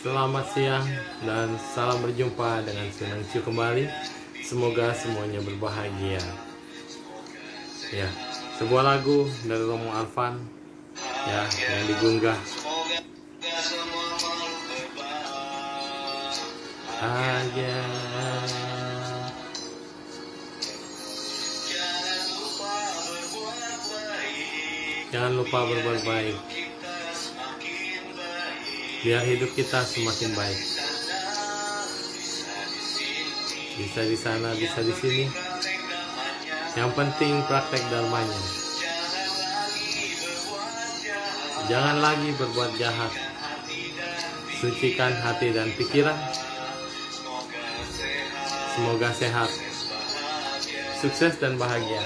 Selamat siang dan salam berjumpa dengan Sunang Ciu kembali. Semoga semuanya berbahagia. Ya, sebuah lagu dari Romo Arfan ya yang digunggah. Bahagia. Jangan lupa berbuat baik. Biar hidup kita semakin baik. Bisa di sana, bisa di sini. Yang penting praktek dharmanya. Jangan lagi berbuat jahat. Sucikan hati dan pikiran. Semoga sehat, sukses dan bahagia.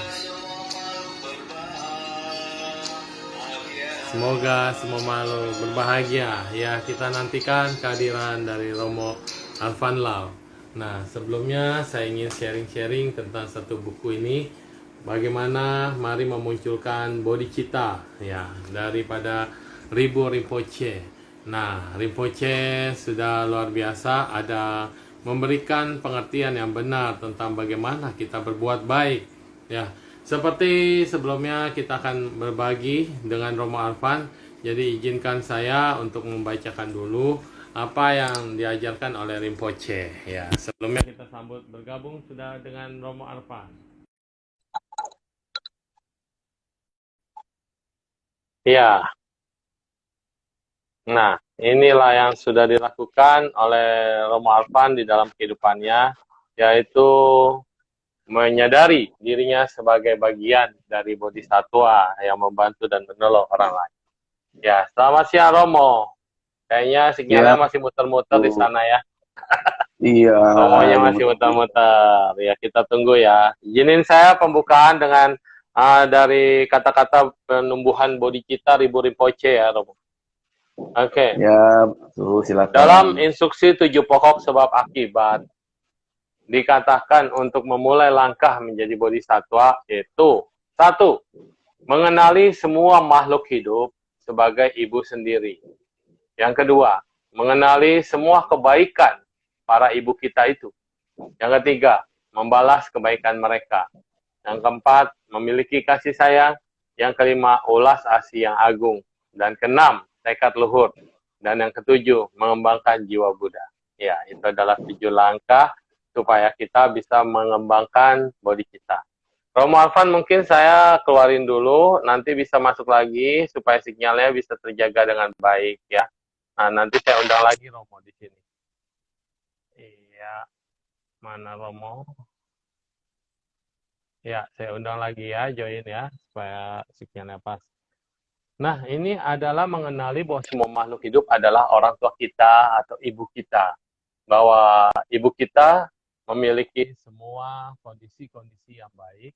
Semoga semua makhluk berbahagia. Ya, kita nantikan kehadiran dari Romo Arfan Lau. Nah, sebelumnya saya ingin sharing-sharing tentang satu buku ini. Bagaimana mari memunculkan bodhicitta ya daripada Ribu Rinpoche. Nah, Rinpoche sudah luar biasa, ada memberikan pengertian yang benar tentang bagaimana kita berbuat baik ya. Seperti sebelumnya kita akan berbagi dengan Romo Arfan. Jadi izinkan saya untuk membacakan dulu apa yang diajarkan oleh Rinpoche ya. Sebelumnya kita sambut bergabung sudah dengan Romo Arfan. Ya, nah inilah yang sudah dilakukan oleh Romo Arfan di dalam kehidupannya, yaitu menyadari dirinya sebagai bagian dari bodhisattva yang membantu dan menolong orang lain. Ya, selamat siang Romo. Kayaknya sinyalnya Ya, masih muter-muter di sana ya. iya, Romonya lagi masih muter-muter. Ya, kita tunggu ya. Izinin saya pembukaan dengan dari kata-kata penumbuhan bodhicitta Ribu Rinpoche ya, Romo. Oke. ya, tuh Dalam silakan. instruksi 7 pokok sebab akibat, dikatakan untuk memulai langkah menjadi bodhisattva yaitu 1. Mengenali semua makhluk hidup sebagai ibu sendiri. Yang kedua, mengenali semua kebaikan para ibu kita itu. Yang ketiga, membalas kebaikan mereka. Yang keempat, memiliki kasih sayang. Yang kelima, ulas asih yang agung. Dan keenam, tekad luhur. Dan yang ketujuh, mengembangkan jiwa Buddha. Ya, itu adalah 7 langkah supaya kita bisa mengembangkan bodhicitta. Romo Arfan mungkin saya keluarin dulu, nanti bisa masuk lagi supaya sinyalnya bisa terjaga dengan baik ya. Nah, nanti saya undang lagi Romo di sini. Iya, mana Romo? Ya, saya undang lagi ya, join ya, supaya sinyalnya pas. Nah, ini adalah mengenali bahwa semua makhluk hidup adalah orang tua kita atau ibu kita. Bahwa ibu kita memiliki semua kondisi-kondisi yang baik,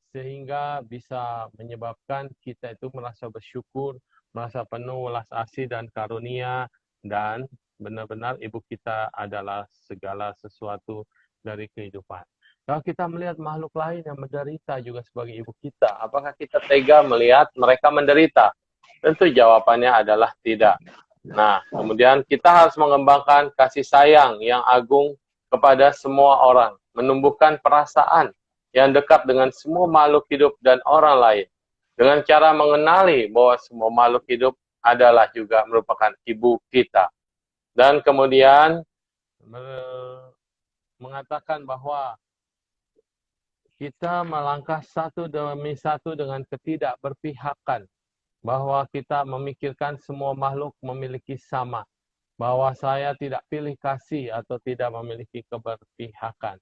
sehingga bisa menyebabkan kita itu merasa bersyukur, merasa penuh welas asih dan karunia, dan benar-benar ibu kita adalah segala sesuatu dari kehidupan. Kalau kita melihat makhluk lain yang menderita juga sebagai ibu kita, apakah kita tega melihat mereka menderita? Tentu jawabannya adalah tidak. Nah, kemudian kita harus mengembangkan kasih sayang yang agung kepada semua orang, menumbuhkan perasaan yang dekat dengan semua makhluk hidup dan orang lain. Dengan cara mengenali bahwa semua makhluk hidup adalah juga merupakan ibu kita. Dan kemudian mengatakan bahwa kita melangkah satu demi satu dengan ketidakberpihakan, bahwa kita memikirkan semua makhluk memiliki sama, bahwa saya tidak pilih kasih atau tidak memiliki keberpihakan.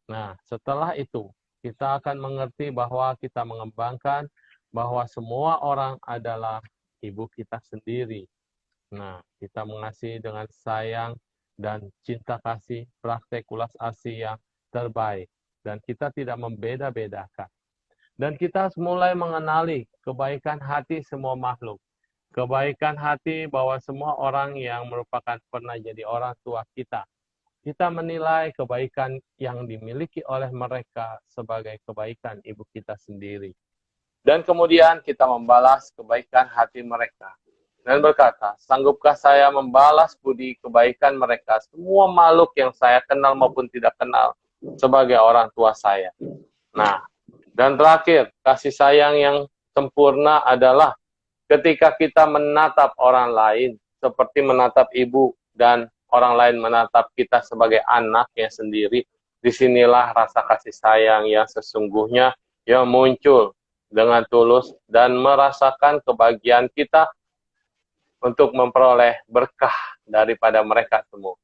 Nah, setelah itu kita akan mengerti bahwa kita mengembangkan bahwa semua orang adalah ibu kita sendiri. Nah, kita mengasihi dengan sayang dan cinta kasih, praktek ulas asih yang terbaik. Dan kita tidak membeda-bedakan. Dan kita harus mulai mengenali kebaikan hati semua makhluk. Kebaikan hati bahwa semua orang yang merupakan pernah jadi orang tua kita. Kita menilai kebaikan yang dimiliki oleh mereka sebagai kebaikan ibu kita sendiri. Dan kemudian kita membalas kebaikan hati mereka dan berkata, sanggupkah saya membalas budi kebaikan mereka, semua makhluk yang saya kenal maupun tidak kenal, sebagai orang tua saya. Nah, dan terakhir, kasih sayang yang sempurna adalah ketika kita menatap orang lain, seperti menatap ibu dan orang lain menatap kita sebagai anaknya sendiri. Disinilah rasa kasih sayang yang sesungguhnya yang muncul dengan tulus dan merasakan kebahagiaan kita untuk memperoleh berkah daripada mereka semua.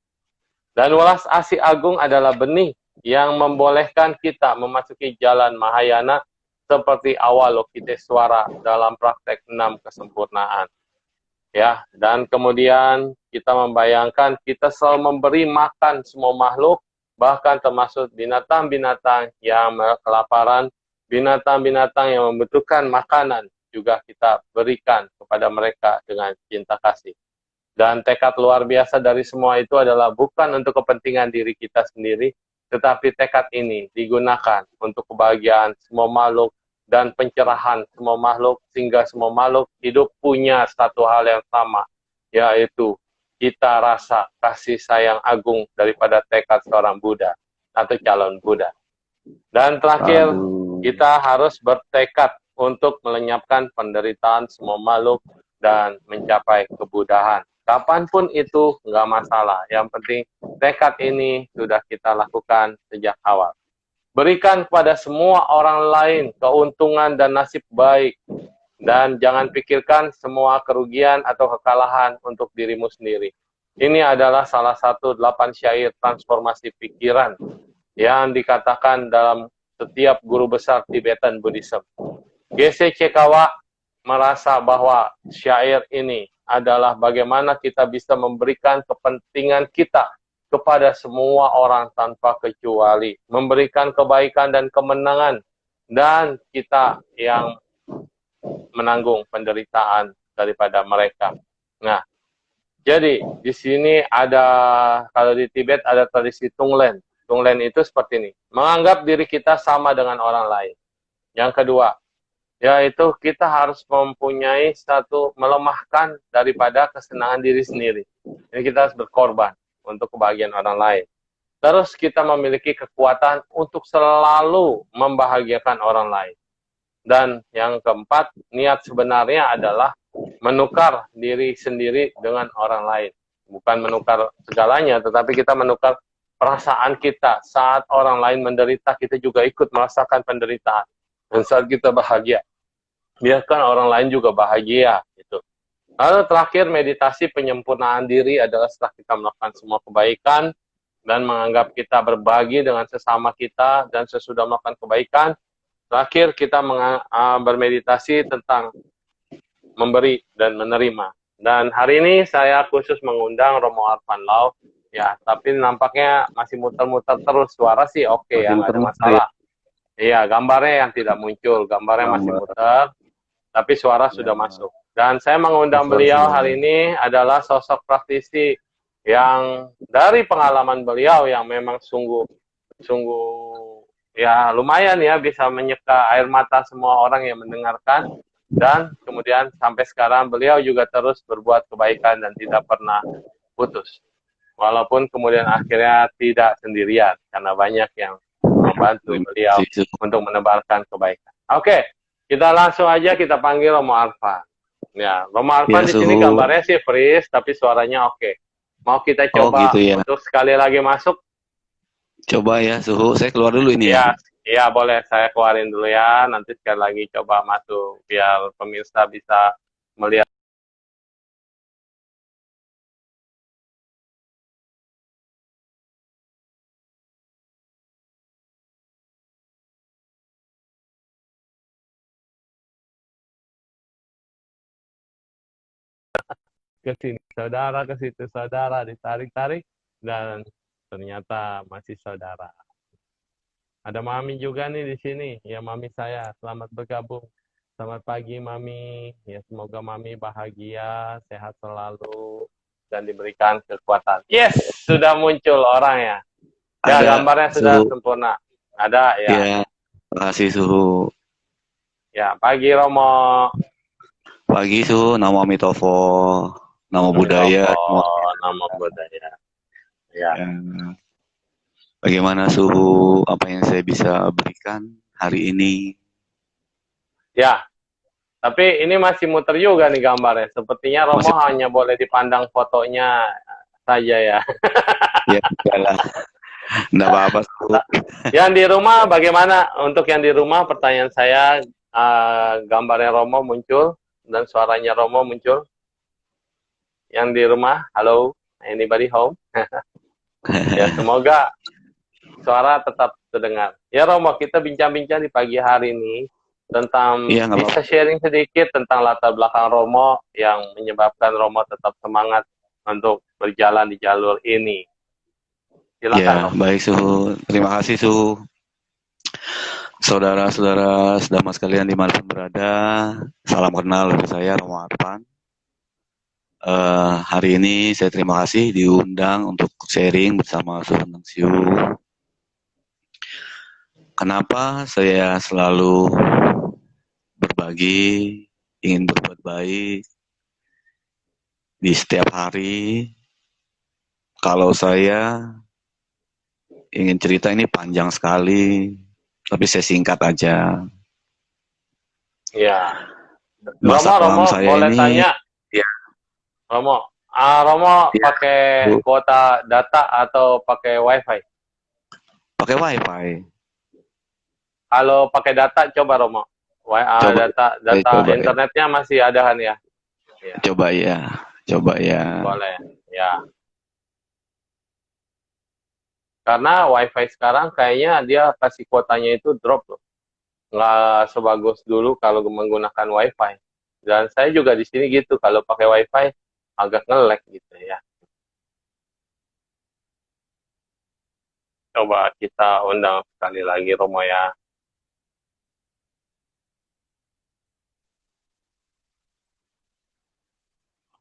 Dan welas asih agung adalah benih yang membolehkan kita memasuki jalan Mahayana seperti Avalokitesvara dalam praktek 6 kesempurnaan. Ya, dan kemudian kita membayangkan kita selalu memberi makan semua makhluk, bahkan termasuk binatang-binatang yang kelaparan, binatang-binatang yang membutuhkan makanan, juga kita berikan kepada mereka dengan cinta kasih. Dan tekad luar biasa dari semua itu adalah bukan untuk kepentingan diri kita sendiri, tetapi tekad ini digunakan untuk kebahagiaan semua makhluk dan pencerahan semua makhluk, sehingga semua makhluk hidup punya satu hal yang sama, yaitu kita rasa kasih sayang agung daripada tekad seorang Buddha atau calon Buddha. Dan terakhir, kita harus bertekad untuk melenyapkan penderitaan semua makhluk dan mencapai kebudahan. Kapanpun itu nggak masalah. Yang penting tekad ini sudah kita lakukan sejak awal. Berikan kepada semua orang lain keuntungan dan nasib baik. Dan jangan pikirkan semua kerugian atau kekalahan untuk dirimu sendiri. Ini adalah salah satu 8 syair transformasi pikiran yang dikatakan dalam setiap guru besar Tibetan Buddhism. Geshe Cekawa merasa bahwa syair ini adalah bagaimana kita bisa memberikan kepentingan kita kepada semua orang tanpa kecuali, memberikan kebaikan dan kemenangan, dan kita yang menanggung penderitaan daripada mereka. Nah, jadi di sini ada, kalau di Tibet ada tradisi Tunglen. Tunglen itu seperti ini, menganggap diri kita sama dengan orang lain. Yang kedua, yaitu kita harus mempunyai satu, melemahkan daripada kesenangan diri sendiri. Jadi kita harus berkorban untuk kebahagiaan orang lain. Terus kita memiliki kekuatan untuk selalu membahagiakan orang lain. Dan yang keempat, niat sebenarnya adalah menukar diri sendiri dengan orang lain. Bukan menukar segalanya, tetapi kita menukar perasaan kita. Saat orang lain menderita, kita juga ikut merasakan penderitaan. Dan saat kita bahagia, biarkan orang lain juga bahagia. Gitu. Lalu terakhir, meditasi penyempurnaan diri adalah setelah kita melakukan semua kebaikan dan menganggap kita berbagi dengan sesama kita, dan sesudah melakukan kebaikan, terakhir kita bermeditasi tentang memberi dan menerima. Dan hari ini saya khusus mengundang Romo Arfan Lau, ya, tapi nampaknya masih muter-muter terus. Suara sih oke ya, nggak ada masalah. Iya, gambarnya yang tidak muncul, gambarnya masih muter, tapi suara sudah masuk. Dan saya mengundang beliau hari ini adalah sosok praktisi yang dari pengalaman beliau yang memang sungguh ya lumayan ya, bisa menyeka air mata semua orang yang mendengarkan. Dan kemudian sampai sekarang beliau juga terus berbuat kebaikan dan tidak pernah putus. Walaupun kemudian akhirnya tidak sendirian, karena banyak yang membantu beliau untuk menebarkan kebaikan. Oke, kita langsung aja kita panggil Romo Arfan. Ya, Romo Arfan di sini gambarnya sih freeze, tapi suaranya oke. Mau kita coba gitu ya, untuk sekali lagi masuk? Coba ya, Suhu. Saya keluar dulu ini ya. Iya, boleh. Saya keluarin dulu ya. Nanti sekali lagi coba masuk, biar pemirsa bisa melihat. Ke sini saudara, ke situ saudara, ditarik-tarik, dan ternyata masih saudara. Ada Mami juga nih di sini, ya Mami saya, selamat bergabung. Selamat pagi Mami, ya semoga Mami bahagia, sehat selalu, dan diberikan kekuatan. Yes, sudah muncul orangnya. Ya, gambarnya sudah sempurna. Ada ya. Ya, terima kasih Suhu. Ya, pagi Romo. pagi Su, Namo Amitofo, Namo Buddhaya semuanya. Nama budaya. Ya, Ya. Bagaimana suhu apa yang saya bisa berikan hari ini? ya. Tapi ini masih muter juga nih gambarnya. Sepertinya Romo Masih hanya boleh dipandang fotonya saja ya. ya lah, enggak apa-apa Su. Yang di rumah bagaimana? Untuk yang di rumah pertanyaan saya, gambarnya Romo muncul dan suaranya Romo muncul. Yang di rumah, halo, anybody home? Ya, semoga suara tetap terdengar. Ya Romo, kita bincang-bincang di pagi hari ini tentang, Iya nggak bisa apa-apa. sharing sedikit tentang latar belakang Romo yang menyebabkan Romo tetap semangat untuk berjalan di jalur ini. Silakan Ya, Romo. baik Su. Terima kasih Su. Saudara-saudara sedama sekalian dimanapun berada, salam kenal dari saya Romo Arfan. Hari ini saya terima kasih diundang untuk sharing bersama Su Siu. Kenapa saya selalu berbagi, ingin berbuat baik di setiap hari? Kalau saya ingin cerita ini panjang sekali, tapi saya singkat aja. Ya, Masa kelam Romo saya boleh ini, tanya, ya, Romo ya, pakai Bu, kuota data atau pakai WiFi? pakai wifi. Kalau pakai data, coba Romo. Coba, Data saya data coba ya, internetnya masih ada kan ya? Ya, coba ya, coba ya. boleh. Ya, karena WiFi sekarang kayaknya dia kasih kuotanya itu drop loh. Nggak sebagus dulu kalau menggunakan WiFi. Dan saya juga di sini gitu, kalau pakai WiFi agak nge-lag gitu ya. Coba kita undang sekali lagi Romo ya.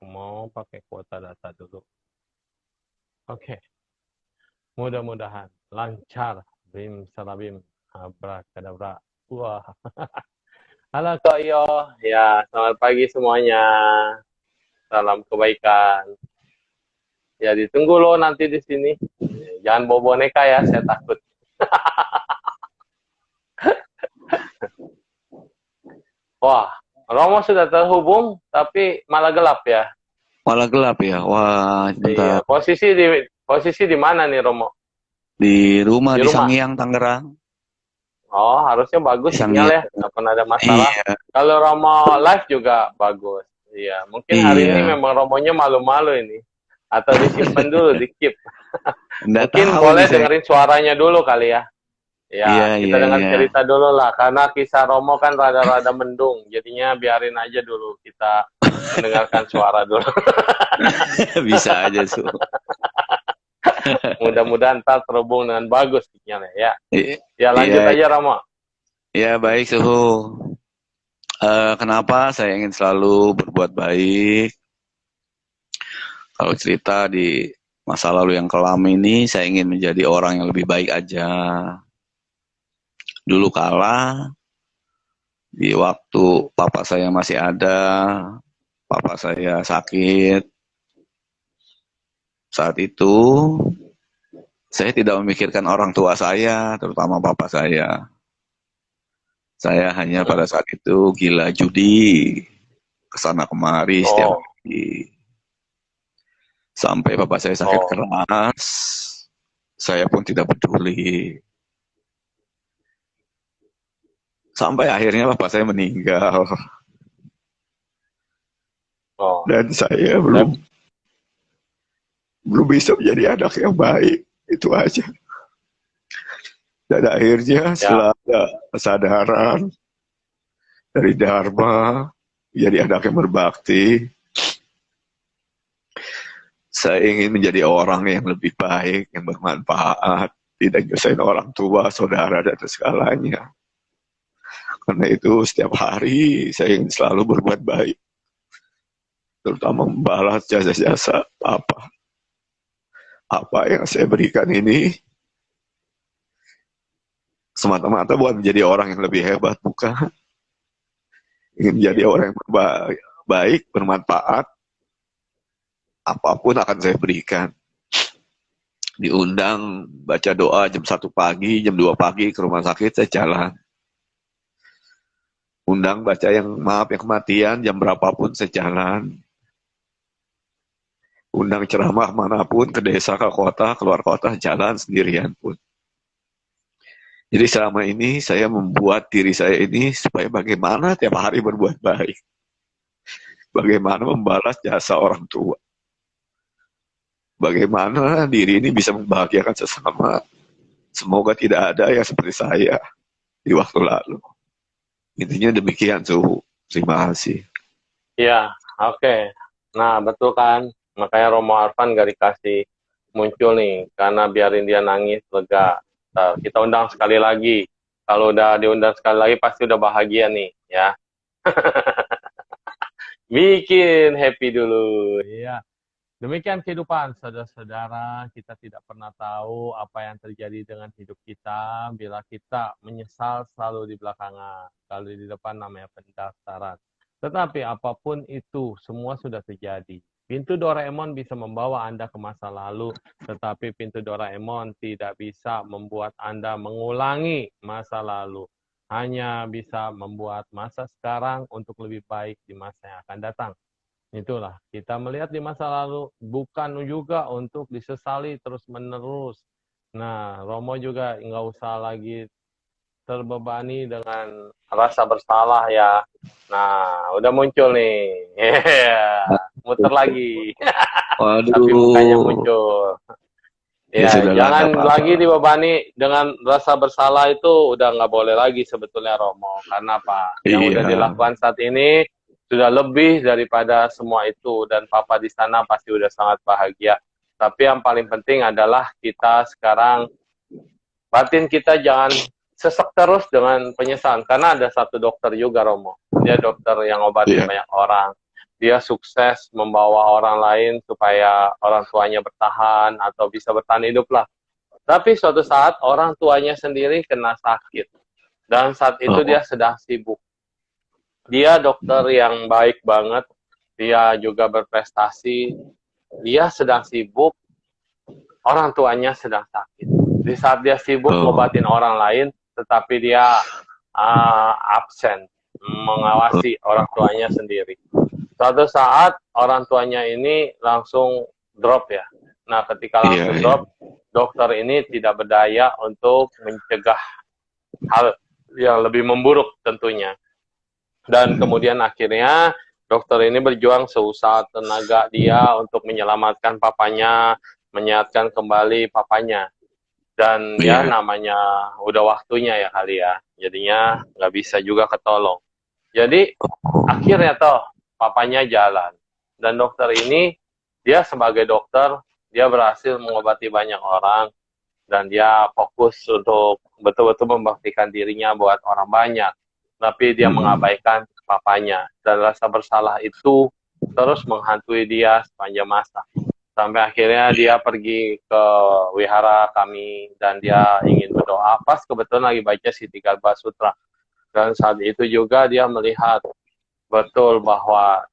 Mau pakai kuota data dulu. Oke, mudah-mudahan lancar. Bim salabim, abrakadabra. Wah, halo Kak Iyo. Ya, selamat pagi semuanya. Salam kebaikan. Ya, ditunggu loh nanti di sini. Jangan bawa boneka ya, saya takut. Wah, Romo sudah terhubung, tapi malah gelap ya. Malah gelap ya, wah Iya, bentar. posisi di mana nih Romo? Di rumah Di di rumah. Sangiang, Tangerang. Oh, harusnya Di bagus sinyal Sangiang, ya, nggak pernah ada masalah. iya, Kalau Romo live juga bagus. Iya, mungkin hari ini iya. memang Romonya malu-malu ini. Atau disimpan dulu, di keep. Nggak Mungkin tahu ini boleh saya. dengerin suaranya dulu kali ya. Iya, Ya, kita iya, dengar iya. cerita dulu lah, karena kisah Romo kan rada-rada mendung. Jadinya biarin aja dulu, kita mendengarkan suara dulu. Bisa aja, Su. Mudah-mudahan ntar terhubung dengan bagus sinyalnya ya. Ya, lanjut Iya, aja Romo. iya baik, Suhu. Kenapa saya ingin selalu berbuat baik? Kalau cerita di masa lalu yang kelam ini, saya ingin menjadi orang yang lebih baik aja. Dulu kala, di waktu papa saya masih ada, papa saya sakit. Saat itu, saya tidak memikirkan orang tua saya, terutama papa saya. Saya hanya pada saat itu gila judi, kesana kemari setiap Oh, hari. Sampai bapak saya sakit oh, keras, saya pun tidak peduli. Sampai akhirnya bapak saya meninggal. oh. Dan saya Saya, belum bisa menjadi anak yang baik. Itu aja. Dan akhirnya ya, setelah ada kesadaran dari Dharma, jadi anak yang berbakti, saya ingin menjadi orang yang lebih baik, yang bermanfaat, tidak nyusahin orang tua, saudara, dan segalanya. Karena itu setiap hari saya ingin selalu berbuat baik, terutama membalas jasa-jasa apa yang saya berikan ini semata-mata buat menjadi orang yang lebih hebat, bukan ingin menjadi orang yang baik, bermanfaat, apapun akan saya berikan. Diundang baca doa jam 1 pagi, jam 2 pagi ke rumah sakit, saya jalan. Undang baca yang kematian, jam berapapun saya jalan. Undang ceramah manapun, ke desa, ke kota, keluar kota, jalan sendirian pun. Jadi selama ini saya membuat diri saya ini supaya bagaimana tiap hari berbuat baik. Bagaimana membalas jasa orang tua. Bagaimana diri ini bisa membahagiakan sesama. Semoga tidak ada yang seperti saya di waktu lalu. Intinya demikian, Suhu. Terima kasih. Iya, oke. Nah, betul kan? Makanya Romo Arfan gak dikasih muncul nih, karena biarin dia nangis, lega. Nah, kita undang sekali lagi. Kalau udah diundang sekali lagi, pasti udah bahagia nih, ya. Bikin happy dulu, ya. Demikian kehidupan, saudara-saudara. Kita tidak pernah tahu apa yang terjadi dengan hidup kita bila kita menyesal selalu di belakangan. Kalau di depan namanya pendaftaran. Tetapi apapun itu, semua sudah terjadi. Pintu Doraemon bisa membawa Anda ke masa lalu, tetapi pintu Doraemon tidak bisa membuat Anda mengulangi masa lalu. Hanya bisa membuat masa sekarang untuk lebih baik di masa yang akan datang. Itulah, kita melihat di masa lalu bukan juga untuk disesali terus-menerus. Nah, Romo juga nggak usah lagi terbebani dengan rasa bersalah ya. Nah, udah muncul nih. Muter lagi. Tapi mukanya Waduh. muncul. Ya, Ya, sudahlah, nggak jangan apa-apa. lagi dibebani dengan rasa bersalah itu udah nggak boleh lagi sebetulnya Romo. Karena apa? Yang Iya. udah dilakukan saat ini sudah lebih daripada semua itu. Dan Papa di sana pasti udah sangat bahagia. Tapi yang paling penting adalah kita sekarang, batin kita jangan sesek terus dengan penyesalan. Karena ada satu dokter juga Romo. Dia dokter yang obatin Iya. banyak orang. Dia sukses membawa orang lain supaya orang tuanya bertahan atau bisa bertahan hidup lah. Tapi suatu saat orang tuanya sendiri kena sakit. Dan saat itu dia sedang sibuk. Dia dokter yang baik banget. Dia juga berprestasi. Dia sedang sibuk. Orang tuanya sedang sakit. Di saat dia sibuk ngobatin orang lain, tetapi dia absen mengawasi orang tuanya sendiri. Suatu saat orang tuanya ini langsung drop ya. Nah, ketika langsung drop, dokter ini tidak berdaya untuk mencegah hal yang lebih memburuk tentunya. Dan kemudian akhirnya dokter ini berjuang seusaha tenaga dia untuk menyelamatkan papanya, menyehatkan kembali papanya. Dan ya namanya udah waktunya ya kali ya. Jadinya nggak bisa juga ketolong. Jadi akhirnya toh papanya jalan. Dan dokter ini, dia sebagai dokter, dia berhasil mengobati banyak orang. Dan dia fokus untuk betul-betul membaktikan dirinya buat orang banyak. Tapi dia mengabaikan papanya. Dan rasa bersalah itu terus menghantui dia sepanjang masa. Sampai akhirnya dia pergi ke wihara kami. Dan dia ingin berdoa. Pas kebetulan lagi baca Siddhikarba Sutra. Dan saat itu juga dia melihat betul bahwa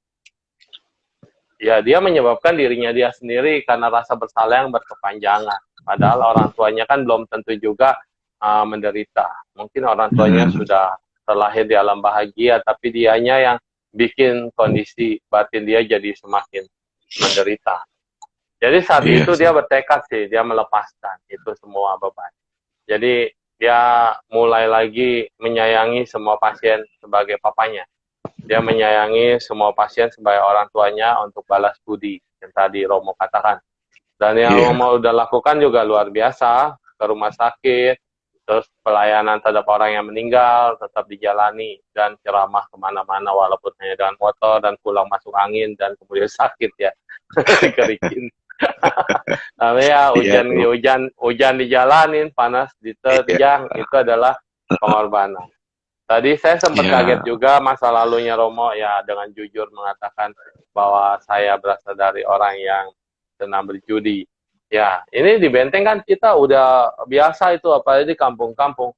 ya dia menyebabkan dirinya dia sendiri karena rasa bersalah yang berkepanjangan. Padahal orang tuanya kan belum tentu juga menderita. Mungkin orang tuanya sudah terlahir di alam bahagia, tapi dianya yang bikin kondisi batin dia jadi semakin menderita. Jadi saat itu dia bertekad sih, dia melepaskan itu semua beban. Jadi dia mulai lagi menyayangi semua pasien sebagai papanya. Dia menyayangi semua pasien sebagai orang tuanya untuk balas budi yang tadi Romo katakan. Dan yang Romo udah lakukan juga luar biasa, ke rumah sakit, terus pelayanan terhadap orang yang meninggal tetap dijalani, dan ceramah kemana-mana walaupun hanya dengan motor, dan pulang masuk angin, dan kemudian sakit ya, kerikin. Tapi ya hujan dijalanin, panas diterjang, itu adalah pengorbanan. Tadi saya sempat kaget juga masa lalunya Romo ya, dengan jujur mengatakan bahwa saya berasal dari orang yang senang berjudi. Ya, ini di Benteng kan kita udah biasa itu, apalagi di kampung-kampung.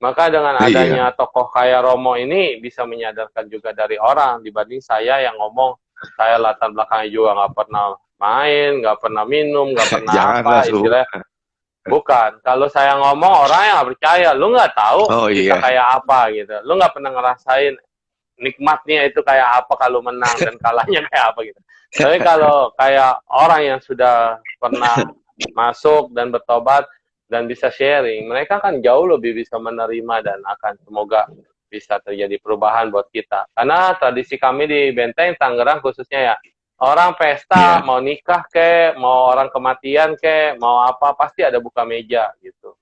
Maka dengan Iya. adanya tokoh kayak Romo ini bisa menyadarkan juga dari orang dibanding saya yang ngomong saya latar belakangnya juga nggak pernah main, nggak pernah minum, nggak pernah Janganlah, apa, Su. istilahnya bukan. Kalau saya ngomong orang yang nggak percaya, lu nggak tahu Oh kita iya. kayak apa gitu, lu nggak pernah ngerasain nikmatnya itu kayak apa kalau menang dan kalahnya kayak apa gitu. Tapi kalau kayak orang yang sudah pernah masuk dan bertobat dan bisa sharing, mereka kan jauh lebih bisa menerima dan akan semoga bisa terjadi perubahan buat kita. Karena tradisi kami di Benteng, Tangerang khususnya ya, orang pesta, Iya. mau nikah ke, mau orang kematian ke, mau apa, pasti ada buka meja gitu.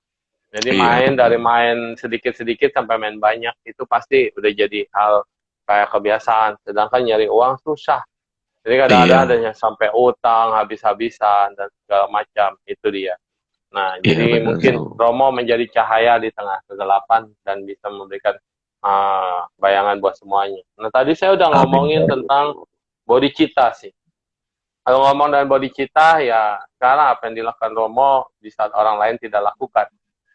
Jadi Iya, main benar. dari main sedikit-sedikit sampai main banyak, itu pasti udah jadi hal kayak kebiasaan. Sedangkan nyari uang susah. Jadi kadang-kadang ada Iya. yang sampai utang, habis-habisan, dan segala macam. Itu dia. Nah, Iya, jadi benar, mungkin Su. Romo menjadi cahaya di tengah kegelapan dan bisa memberikan bayangan buat semuanya. Nah, tadi saya udah Amin. ngomongin tentang body cita sih. Kalau ngomong dan body cita, ya sekarang apa yang dilakukan Romo di saat orang lain tidak lakukan.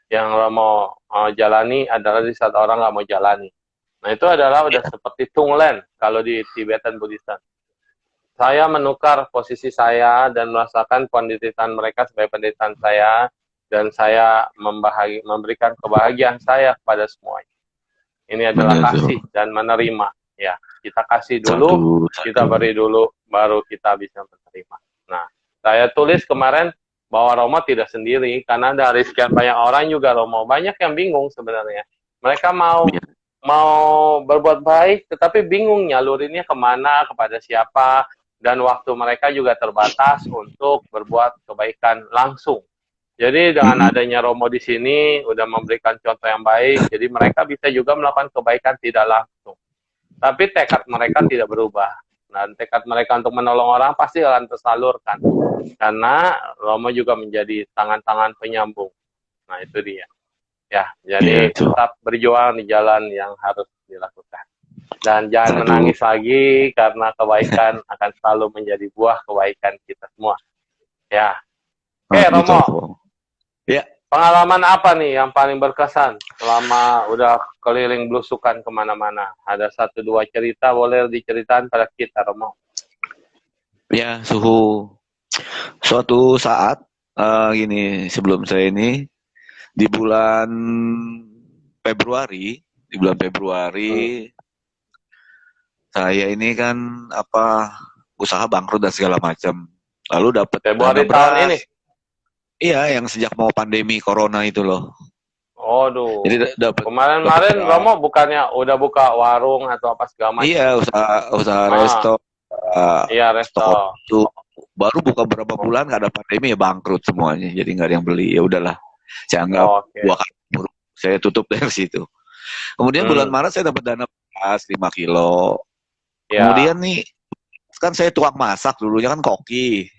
Yang Romo jalani adalah di saat orang nggak mau jalani. Nah, itu adalah udah seperti Tunglen kalau di Tibetan Buddhism. Saya menukar posisi saya dan merasakan penderitaan mereka sebagai penderitaan saya, dan saya memberikan kebahagiaan saya kepada semuanya. Ini adalah Benar, Su. kasih dan menerima. Ya, kita kasih dulu, Satu, kita satu. beri dulu, baru kita bisa menerima. Nah, saya tulis kemarin bahwa Romo tidak sendiri, karena dari sekian banyak orang juga Romo banyak yang bingung sebenarnya. Mereka mau Iya. mau berbuat baik, tetapi bingung nyalurinnya kemana, kepada siapa, dan waktu mereka juga terbatas untuk berbuat kebaikan langsung. Jadi dengan Mm-mm. adanya Romo di sini udah memberikan contoh yang baik, jadi mereka bisa juga melakukan kebaikan tidak langsung. Tapi tekad mereka tidak berubah. Dan tekad mereka untuk menolong orang pasti akan tersalurkan. Karena Romo juga menjadi tangan-tangan penyambung. Nah, itu dia. Ya, Iya, jadi Su. tetap berjuang di jalan yang harus dilakukan. Dan jangan Satu. menangis lagi, karena kebaikan akan selalu menjadi buah kebaikan kita semua. Ya. Oke, Betul, Romo. Su. Ya. Pengalaman apa nih yang paling berkesan selama udah keliling belusukan kemana-mana? Ada satu dua cerita boleh diceritakan pada kita, Romo? Ya, Suhu. Suatu saat, gini, sebelum saya ini, di bulan Februari, saya ini kan usaha bangkrut dan segala macam. Lalu dapat dana Februari tahun ini? beras. Iya, yang sejak mau pandemi corona itu loh. Aduh. Jadi dapat Kemarin-kemarin beras. Romo bukannya udah buka warung atau apa segala macam? Iya, usaha Ah, resto, iya resto. toko itu baru buka berapa bulan nggak ada pandemi ya bangkrut semuanya. Jadi nggak ada yang beli. Ya udahlah. Saya anggap Oke. dua kali buruk. Saya tutup dari situ. Kemudian bulan Hmm, Maret saya dapat dana beras 5 kilo. ya. Kemudian nih kan saya tukang masak dulunya kan koki.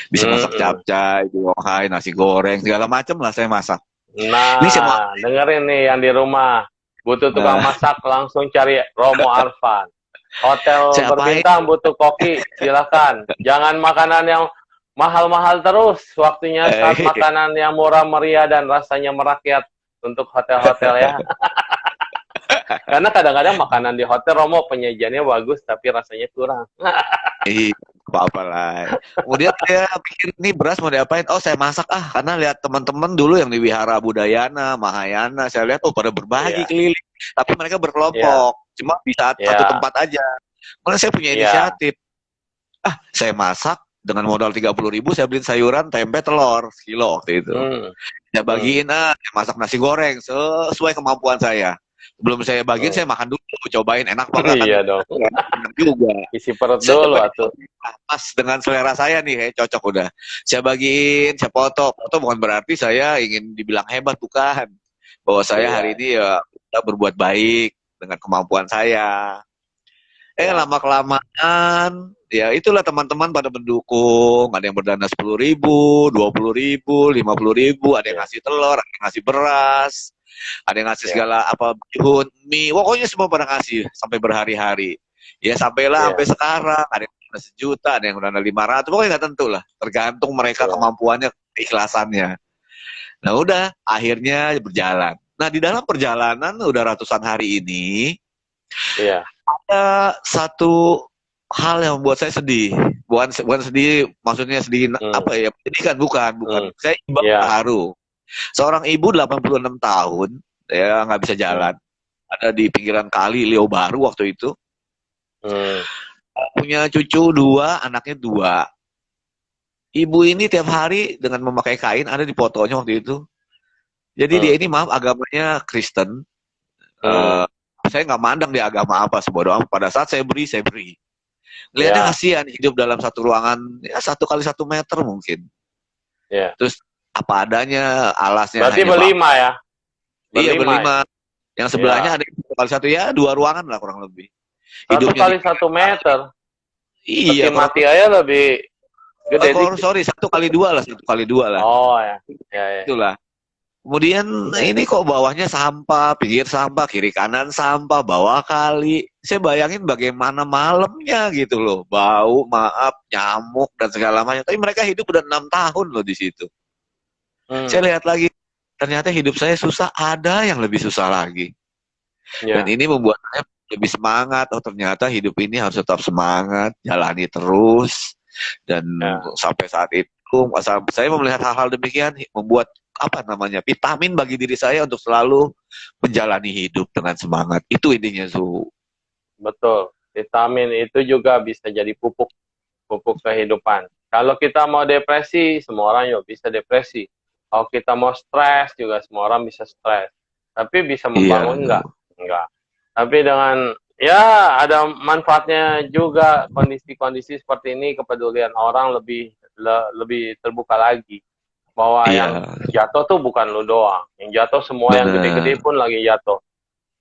Bisa masak Hmm. capcay, hai, nasi goreng, segala macam lah saya masak. Ini saya mau Nah, dengerin nih yang di rumah. Butuh tukang nah, masak, langsung cari Romo Arfan. Hotel saya apain? berbintang butuh koki, silakan. Jangan makanan yang mahal-mahal terus. Waktunya saat Eh, makanan yang murah meriah dan rasanya merakyat untuk hotel-hotel ya. Karena kadang-kadang makanan di hotel Romo penyajiannya bagus tapi rasanya kurang. apa-apa lah. Kemudian saya pikir ini beras mau diapain? Oh, saya masak karena lihat teman-teman dulu yang di Wihara Budayana, Mahayana, saya lihat pada berbagi Iya, keliling. Tapi mereka iya, berkelompok, cuma di satu iya, tempat aja. Kemudian saya punya iya. inisiatif. Saya masak dengan modal 30.000, saya beli sayuran, tempe, telur, sekilo waktu itu. Hmm, Saya hmm, bagiin, saya masak nasi goreng sesuai kemampuan saya. Sebelum saya bagiin, hmm. saya makan dulu, cobain enak apa enggak kan Iya dong. enak juga. Isi perut Saya dulu coba atuh. pas dengan selera saya nih, cocok udah. Saya bagiin, saya foto. Foto bukan berarti saya ingin dibilang hebat, bukan. Bahwa saya hari Iya, ini ya kita berbuat baik dengan kemampuan saya. iya, Lama kelamaan, ya itulah teman-teman pada mendukung. Ada yang berdana 10.000, 20.000, 50.000, ada yang iya, ngasih telur, ada yang ngasih beras, ada yang ngasih iya, segala bihun, mie, pokoknya semua pada ngasih sampai berhari-hari. Ya sampailah sampai iya, sekarang, ada yang udah 1 juta, ada yang udah 500, pokoknya nggak tentu lah. Tergantung mereka iya. kemampuannya, keikhlasannya. Nah udah, akhirnya berjalan. Nah, di dalam perjalanan udah ratusan hari ini, Iya. ada satu hal yang membuat saya sedih. Bukan sedih, maksudnya sedih Hmm. apa ya? Menyedihkan, bukan. Hmm. Saya Iya. terharu. Seorang ibu 86 tahun, ya nggak bisa Hmm. jalan, ada di pinggiran kali Leo Baru waktu itu. Hmm. Punya cucu dua, anaknya dua. Ibu ini tiap hari dengan memakai kain, ada di fotonya waktu itu. Jadi dia Hmm. ini maaf agamanya Kristen. Hmm. Eh, saya nggak mandang dia agama apa, sebodoh amat. Pada saat saya beri. Lihatnya Iya. kasihan hidup dalam satu ruangan ya 1 kali 1 meter mungkin. Iya. Terus apa adanya, alasnya Berarti hanya bak. berlima ya? Iya Berlima ya? berlima. Yang sebelahnya Iya. ada 1 kali 1, ya 2 ruangan lah kurang lebih. Satu Hidupnya di kali 1 meter. iya Peti kurang mati aja lebih gede kalau dikit. sorry 1 kali 2 lah, 1 kali 2 lah. Oh ya. Ya, ya. Itulah. Kemudian ini kok bawahnya sampah, pinggir sampah, kiri kanan sampah, bawah kali. Saya bayangin bagaimana malamnya gitu loh. Bau, maaf, nyamuk dan segala macam. Tapi mereka hidup udah 6 tahun loh di situ. Hmm. Saya lihat lagi, ternyata hidup saya susah, ada yang lebih susah lagi. Dan Ya. ini membuat saya lebih semangat. Oh ternyata hidup ini harus tetap semangat, jalani terus. Dan Ya. sampai saat itu, saya melihat hal-hal demikian membuat apa namanya vitamin bagi diri saya untuk selalu menjalani hidup dengan semangat. Itu intinya Betul. Vitamin itu juga bisa jadi pupuk kehidupan. Kalau kita mau depresi, semua orang juga bisa depresi. Kalau kita mau stres, juga semua orang bisa stres. Tapi bisa Iya. membangun enggak? Enggak. Tapi dengan ya ada manfaatnya juga kondisi-kondisi seperti ini, kepedulian orang lebih terbuka lagi. Bahwa yang Iya, jatuh tuh bukan lu doang. Yang jatuh semua yang gede-gede benar, pun lagi jatuh.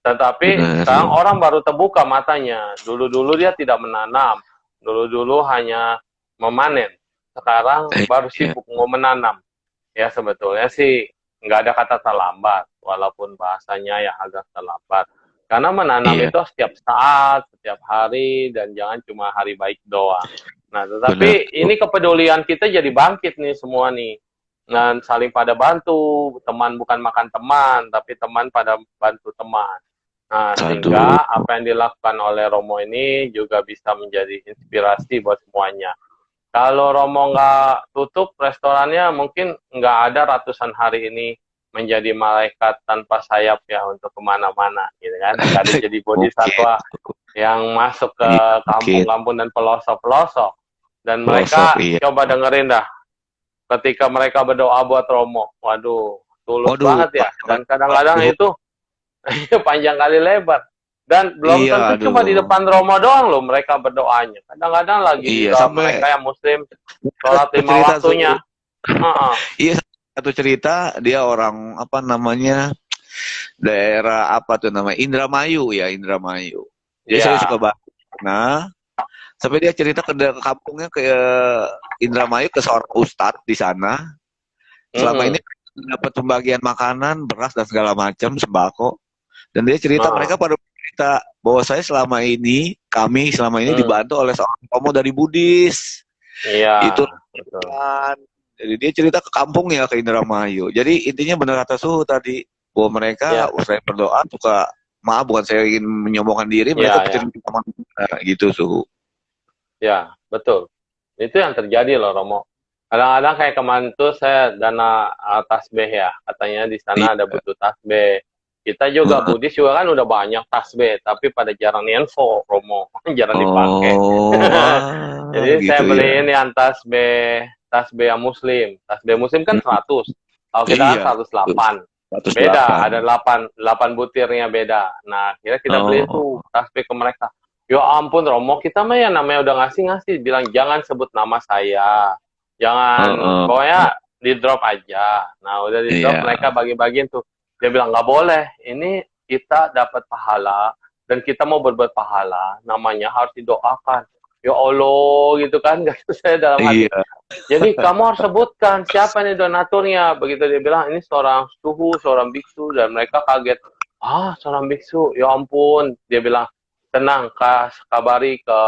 Tetapi benar. sekarang orang baru terbuka matanya. Dulu-dulu dia tidak menanam. Dulu-dulu hanya memanen. Sekarang baru Iya, sibuk mau menanam. Ya sebetulnya sih nggak ada kata terlambat. Walaupun bahasanya ya agak terlambat. Karena menanam iya, itu setiap saat, setiap hari, dan jangan cuma hari baik doang. Nah, benar. tetapi ini kepedulian kita jadi bangkit nih semua nih. Dan saling pada bantu, teman bukan makan teman, tapi teman pada bantu teman. Nah, Aduh, sehingga apa yang dilakukan oleh Romo ini juga bisa menjadi inspirasi buat semuanya. Kalau Romo nggak tutup restorannya, mungkin nggak ada ratusan hari ini menjadi malaikat tanpa sayap ya untuk kemana-mana, gitu kan? Nggak ada jadi mungkin, bodhisatwa yang masuk ke iya, mungkin kampung-kampung dan pelosok-pelosok. Dan pelosok, mereka iya. coba dengerin dah, ketika mereka berdoa buat Romo, waduh, tulus Waduh, banget ya. Dan kadang-kadang waduh, itu panjang kali lebar. Dan belum iya, tentu cuma di aduh, depan Romo doang loh mereka berdoanya. Kadang-kadang lagi di iya dalam sampai mereka yang Muslim, sholat satu 5 cerita waktunya. iya satu cerita dia orang apa namanya daerah apa tuh namanya Indramayu ya Indramayu. Jadi saya suka Ya. banget. Nah, sampai dia cerita ke kampungnya ke Indramayu ke seorang ustadz di sana. Selama ini Mm-mm. dapat pembagian makanan, beras dan segala macam sembako. Dan dia cerita Nah. mereka pada cerita bahwa kami selama ini Mm. dibantu oleh seorang romo dari Buddhis. Iya, Itu betul. kan. Jadi dia cerita ke kampungnya ke Indramayu. Jadi intinya benar kata Suhu tadi bahwa mereka Ya, usai berdoa suka maaf bukan saya ingin menyombongkan diri mereka ya, ya, pecerita gitu Suhu. ya, betul. Itu yang terjadi loh, Romo. Kadang-kadang kayak kemarin tuh saya dana tasbih ya, katanya di sana ada Iya. butuh tasbih. Kita juga Buddhis juga kan udah banyak tasbih, tapi pada jarang info, Romo, jarang dipakai. Oh, Jadi saya gitu ya. beliin yang tasbih yang Muslim. Tasbih Muslim kan 100. Kalau kita kan Iya, 108. Beda, 108. ada 8 butirnya beda. Nah, akhirnya kita beliin tuh Oh, tasbih ke mereka. Ya ampun Romo, kita mah ya namanya udah ngasih-ngasih. Bilang jangan sebut nama saya. Jangan, heeh, pokoknya di drop aja. Nah, udah di drop iya. mereka bagi-bagiin tuh. Dia bilang nggak boleh. Ini kita dapat pahala dan kita mau berbuat pahala. Namanya harus didoakan. Ya Allah gitu kan. Gitu saya dalam hati. Iya. Jadi kamu harus sebutkan siapa nih donaturnya. Begitu dia bilang ini seorang suhu, seorang biksu, dan mereka kaget. Ah, seorang biksu, ya ampun. Dia bilang tenang, kabari ke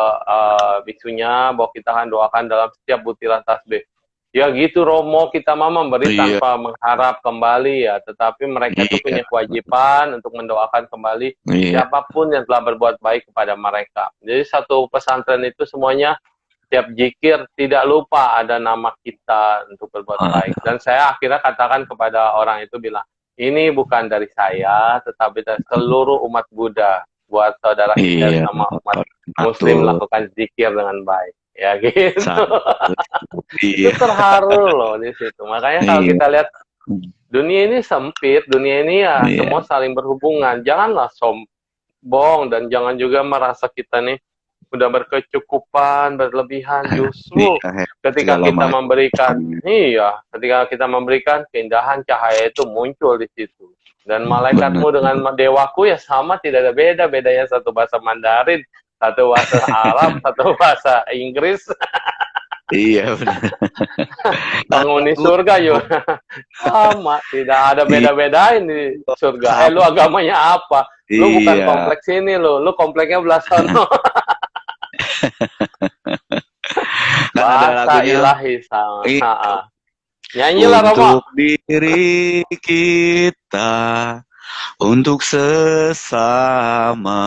biksunya bahwa kita akan doakan dalam setiap butiran tasbih. Ya gitu Romo, kita mah memberi Iya, tanpa mengharap kembali ya, tetapi mereka tuh iya, punya kewajiban untuk mendoakan kembali iya. siapapun yang telah berbuat baik kepada mereka. Jadi satu pesantren itu semuanya tiap zikir tidak lupa ada nama kita untuk berbuat baik. Ah, Dan saya akhirnya katakan kepada orang itu bilang, ini bukan dari saya, tetapi dari seluruh umat Buddha. Buat saudara kita iya, sama umat Muslim betul. melakukan zikir dengan baik. Ya gitu. Satu, Itu iya, terharu loh di situ. Makanya kalau iya, kita lihat dunia ini sempit, dunia ini ya iya, semua saling berhubungan. Janganlah sombong dan jangan juga merasa kita nih udah berkecukupan, berlebihan. Justru iya, ketika segala kita macam. memberikan, iya, ketika kita memberikan keindahan cahaya itu muncul di situ. Dan Benar. malaikatmu dengan dewaku ya sama, tidak ada beda. Bedanya satu bahasa Mandarin, satu bahasa Arab, satu bahasa Inggris. Iya, benar. Penghuni Aku, surga juga sama, tidak ada iya, beda-bedain di surga. Lu sama. agamanya apa? Lu bukan Iya, kompleks ini lu kompleknya belah sono. kan ada Bahasa lagunya. ilahi sama. Iya, Nyanyilah Romo. untuk diri kita, untuk sesama,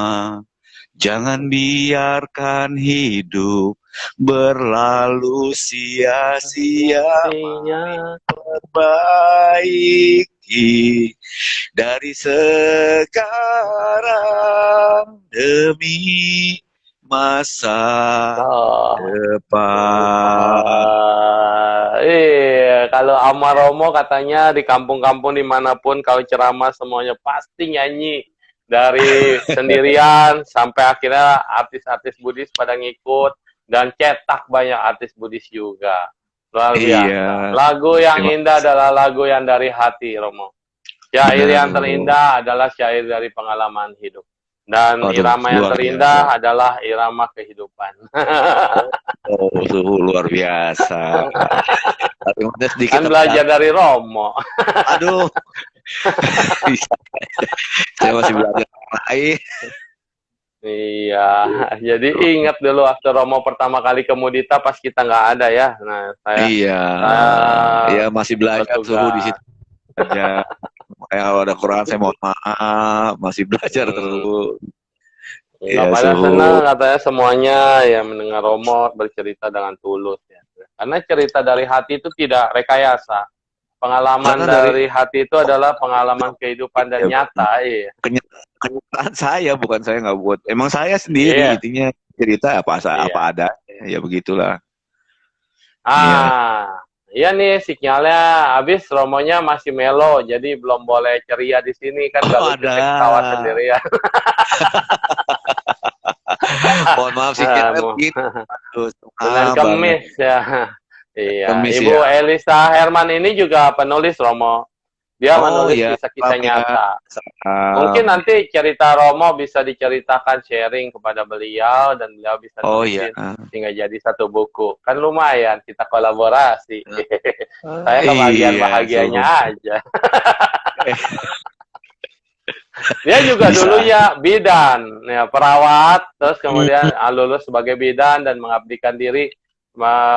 jangan biarkan hidup berlalu sia-sia. Iya. Perbaiki dari sekarang demi masa Oh. depan. Iya, kalau sama Romo katanya di kampung-kampung dimanapun kalau ceramah semuanya pasti nyanyi dari sendirian sampai akhirnya artis-artis Buddhis pada ngikut dan cetak banyak artis Buddhis juga. Luar biasa. Iya, Lagu yang terima indah kasih. adalah lagu yang dari hati, Romo. Syair Benar, yang terindah adalah syair dari pengalaman hidup. Dan aduh, irama yang luar biasa. terindah adalah irama kehidupan. Oh, tuh luar biasa. Tapi maksudnya sedikit Kan belajar dari Romo. aduh, saya masih belajar lain. Iya, jadi ingat dulu waktu Romo pertama kali ke Mudita pas kita nggak ada ya. Nah, Iya, ya masih belajar suhu di bertugas. situ aja. Kayak kalau ada Quran saya mohon maaf, masih belajar Hmm. terus. Nggak Ya pada suhu. senang katanya semuanya yang mendengar Romo bercerita dengan tulus ya. Karena cerita dari hati itu tidak rekayasa. Pengalaman Karena dari dari hati itu adalah pengalaman kehidupan dan ya, nyata. Iya. kenyataan saya, bukan saya nggak buat. Emang saya sendiri, Iya. intinya cerita apa Iya. ada, ya begitulah. Iya. Iya nih sinyalnya habis, Romonya masih melo, jadi belum boleh ceria di sini kan gak Oh, lucu saya ketawa ada. sendirian. Mohon maaf sih kita begitu. Senin Banget. Kemis ya. Iya, Kemis Ibu ya. Elisa Herman ini juga penulis Romo. Dia Oh menulis ya, kisah-kisah maaf ya. nyata. Mungkin nanti cerita Romo bisa diceritakan sharing kepada beliau dan beliau bisa Oh iya. nulisin sehingga jadi satu buku. Kan lumayan kita kolaborasi. Saya Iya, kebahagiaan-bahagianya aja. Dia juga bisa. dulunya bidan, ya perawat, terus kemudian lulus sebagai bidan dan mengabdikan diri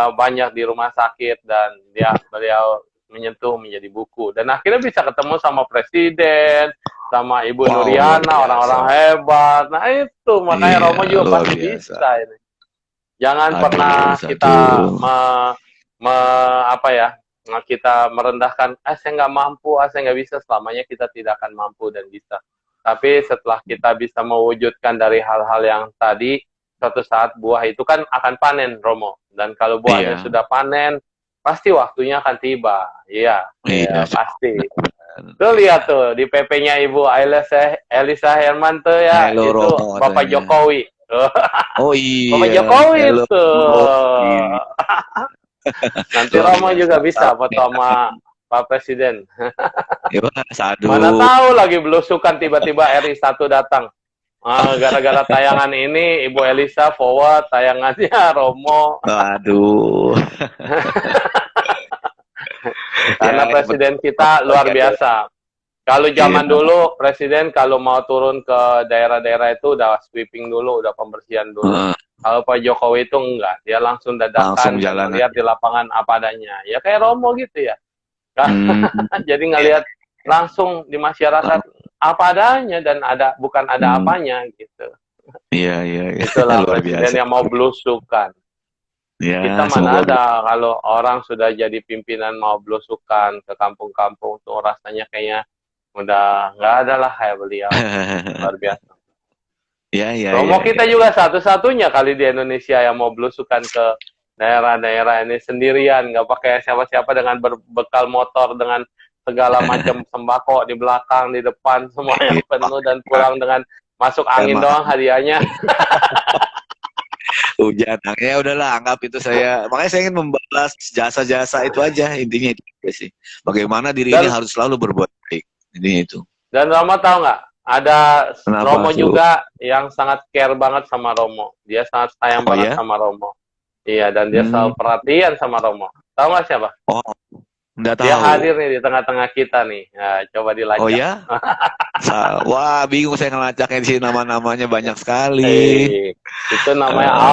banyak di rumah sakit dan beliau menyentuh menjadi buku dan akhirnya bisa ketemu sama presiden, sama Ibu Wow, luar Nuriana, biasa. orang-orang hebat. Nah itu makanya Iya, Romo juga luar pasti biasa. bisa ini. Jangan Aduh, pernah satu. kita apa ya, kita merendahkan, saya nggak mampu, saya nggak bisa. Selamanya kita tidak akan mampu dan bisa. Tapi setelah kita bisa mewujudkan dari hal-hal yang tadi, suatu saat buah itu kan akan panen, Romo. Dan kalau buahnya Iya, sudah panen, pasti waktunya akan tiba. Iya, iya, pasti. Tuh lihat tuh di PP-nya Ibu Elisa Herman tuh ya, Hello, itu Romo Bapak katanya. Jokowi. Oh Bapak iya, Jokowi hello. tuh. Iya. Nanti Luar Romo biasa. juga bisa foto sama Pak Presiden. Ya, sadu. Mana tahu lagi belusukan tiba-tiba RI 1 datang. Gara-gara tayangan ini Ibu Elisa forward tayangannya Romo. Aduh. Karena Ya, presiden kita luar biasa. Kalau zaman Iya. dulu presiden kalau mau turun ke daerah-daerah itu udah sweeping dulu, udah pembersihan dulu. Kalau Pak Jokowi itu enggak, dia langsung Langsung dadakan dan jalan melihat aja. di lapangan apa adanya. Ya kayak Romo gitu ya. Hmm, Jadi ngelihat langsung di masyarakat apa adanya dan bukan ada hmm, apanya gitu. iya, iya, iya. Itulah Luar presiden biasa. yang mau belusukan. Kita Ya, semoga mana ada kalau orang sudah jadi pimpinan mau belusukan ke kampung-kampung tuh rasanya kayaknya udah nggak ada lah kayak beliau. Luar biasa. ya, ya, Romo ya, kita ya. juga satu-satunya kali di Indonesia yang mau belusukan ke daerah-daerah ini sendirian, nggak pakai siapa-siapa dengan berbekal motor dengan segala macam sembako di belakang, di depan semuanya Iya, penuh dan pulang dengan masuk angin emang doang hadiahnya. hujan. Ya udahlah, anggap itu saya. Makanya saya ingin membalas jasa-jasa itu aja, intinya itu aja sih. Bagaimana diri ini Dan harus selalu berbuat baik. Ini itu. Romo tahu nggak? Ada Kenapa Romo tuh? juga yang sangat care banget sama Romo. Dia sangat sayang Oh banget ya? sama Romo. Iya, dan dia Hmm. selalu perhatian sama Romo. Tahu nggak siapa? Oh, nggak Dia tahu. hadir nih di tengah-tengah kita nih. Nah, coba Oh dilacak. ya? Wah, bingung saya ngelacaknya di sini, nama-namanya banyak sekali. Itu namanya Eh,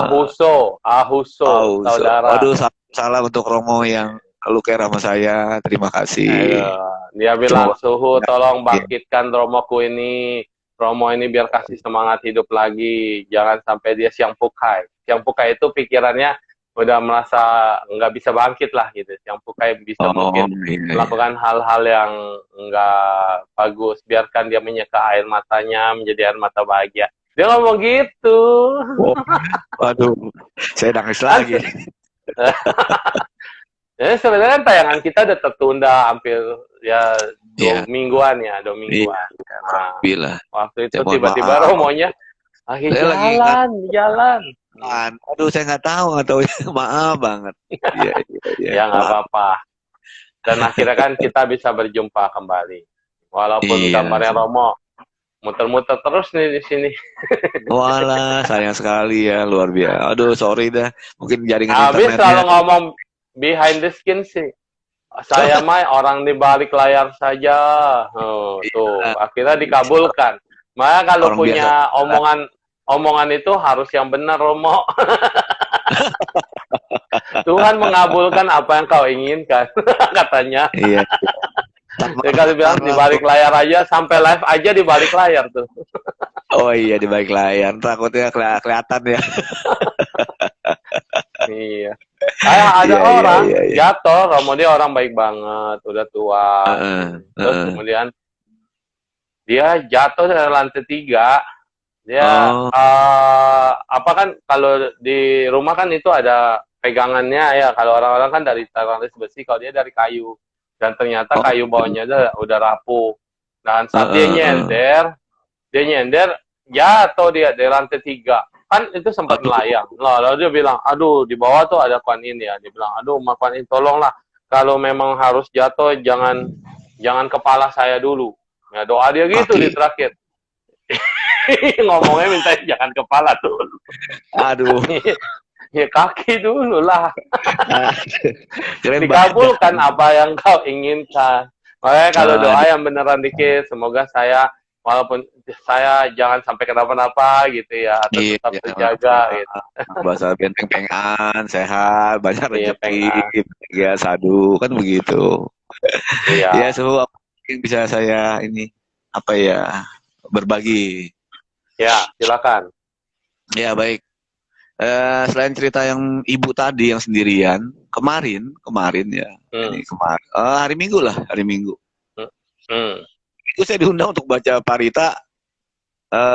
Ahuso, saudara. Waduh, salah untuk Romo yang lu care sama saya. Terima kasih. Dia bilang, Cuma Suhu tolong ya. bangkitkan Romoku ini. Romo ini biar kasih semangat hidup lagi. Jangan sampai dia siang pukai. Siang pukai itu pikirannya udah merasa nggak bisa bangkit lah gitu. Siang pukai bisa Oh, mungkin iya, iya. melakukan hal-hal yang nggak bagus. Biarkan dia menyeka air matanya menjadi air mata bahagia. Dia ngomong gitu. Oh, waduh, saya nangis Kan lagi. ya sebenarnya kan tayangan kita udah tertunda hampir ya Iya, 2 mingguan ya, iya, 2 mingguan. Nah, bila. waktu itu Saya mohon tiba-tiba maaf. Romonya lagi Saya lagi ingat. jalan. Aduh, saya nggak tahu. Maaf banget. Iya, iya, iya. Ya nggak Maaf. apa-apa. Dan akhirnya kan kita bisa berjumpa kembali. Walaupun Iya. gambarnya Romo muter-muter terus nih di sini. Walah, sayang sekali ya, luar biasa. Aduh, sorry dah. Mungkin jaringan Habis selalu internetnya. ngomong behind the skin sih. Saya mah orang di balik layar saja. Tuh, akhirnya dikabulkan. Maka kalau Orang biasa. punya omongan itu harus yang benar, Romo. Tuhan mengabulkan apa yang kau inginkan, katanya. Iya. Dia kali bilang di balik layar aja, sampai live aja di balik layar tuh. Oh iya, di balik layar. Takutnya kelihatan ya. Iya. Kayak ada Iya, iya, orang iya, iya. jatuh, Romo dia orang baik banget, udah tua. Terus kemudian dia jatuh dari lantai 3. Dia apa kan kalau di rumah kan itu ada pegangannya ya. Kalau orang-orang kan dari lantai besi, kalau dia dari kayu. Dan ternyata kayu bawahnya udah rapuh. Dan saat dia nyender jatuh dia dari lantai 3. Kan itu sempat melayang. Lalu dia bilang, aduh di bawah tuh ada Kuan Yin ya. Dia bilang, aduh Ma Kuan Yin tolonglah. Kalau memang harus jatuh jangan kepala saya dulu. Ya doa dia gitu di terakhir. Ngomongnya minta jangan kepala dulu. Aduh. Ya kaki dulu lah. Keren Dikabulkan apa yang kau inginkan. Makanya kalau doa yang beneran dikit, semoga saya walaupun saya jangan sampai kenapa-napa gitu ya, atau tetap terjaga gitu. Bahasa benteng-bengan, sehat, banyak rezeki, ya sadu, kan begitu. Iya. Ya, semua yang bisa saya ini apa ya berbagi. Ya, silakan. Ya, baik. Selain cerita yang ibu tadi yang sendirian, kemarin ya, ini kemarin hari Minggu. Itu saya diundang untuk baca parita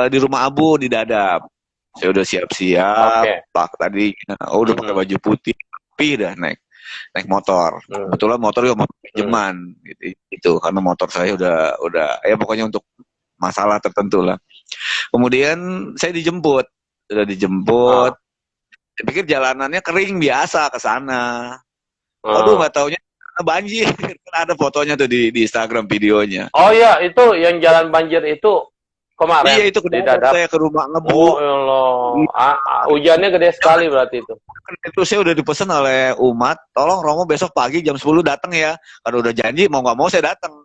di rumah Abu di Dadap. Saya udah siap-siap, Pak tadi, udah pakai baju putih, tapi dah naik motor. Kebetulan motor juga mau pinjaman, gitu, karena motor saya udah ya pokoknya untuk masalah tertentu lah. Kemudian saya dijemput. Saya pikir jalanannya kering biasa ke sana. Waduh, nggak taunya banjir. Ada fotonya tuh di Instagram videonya. Oh iya, itu yang jalan banjir itu kemarin. Iya, itu di Dadap. saya ke rumah Ngebu. Oh Allah. Hujannya gede sekali berarti itu. Itu saya udah dipesan oleh umat, tolong Romo besok pagi jam 10 datang ya. Karena udah janji, mau nggak mau saya datang.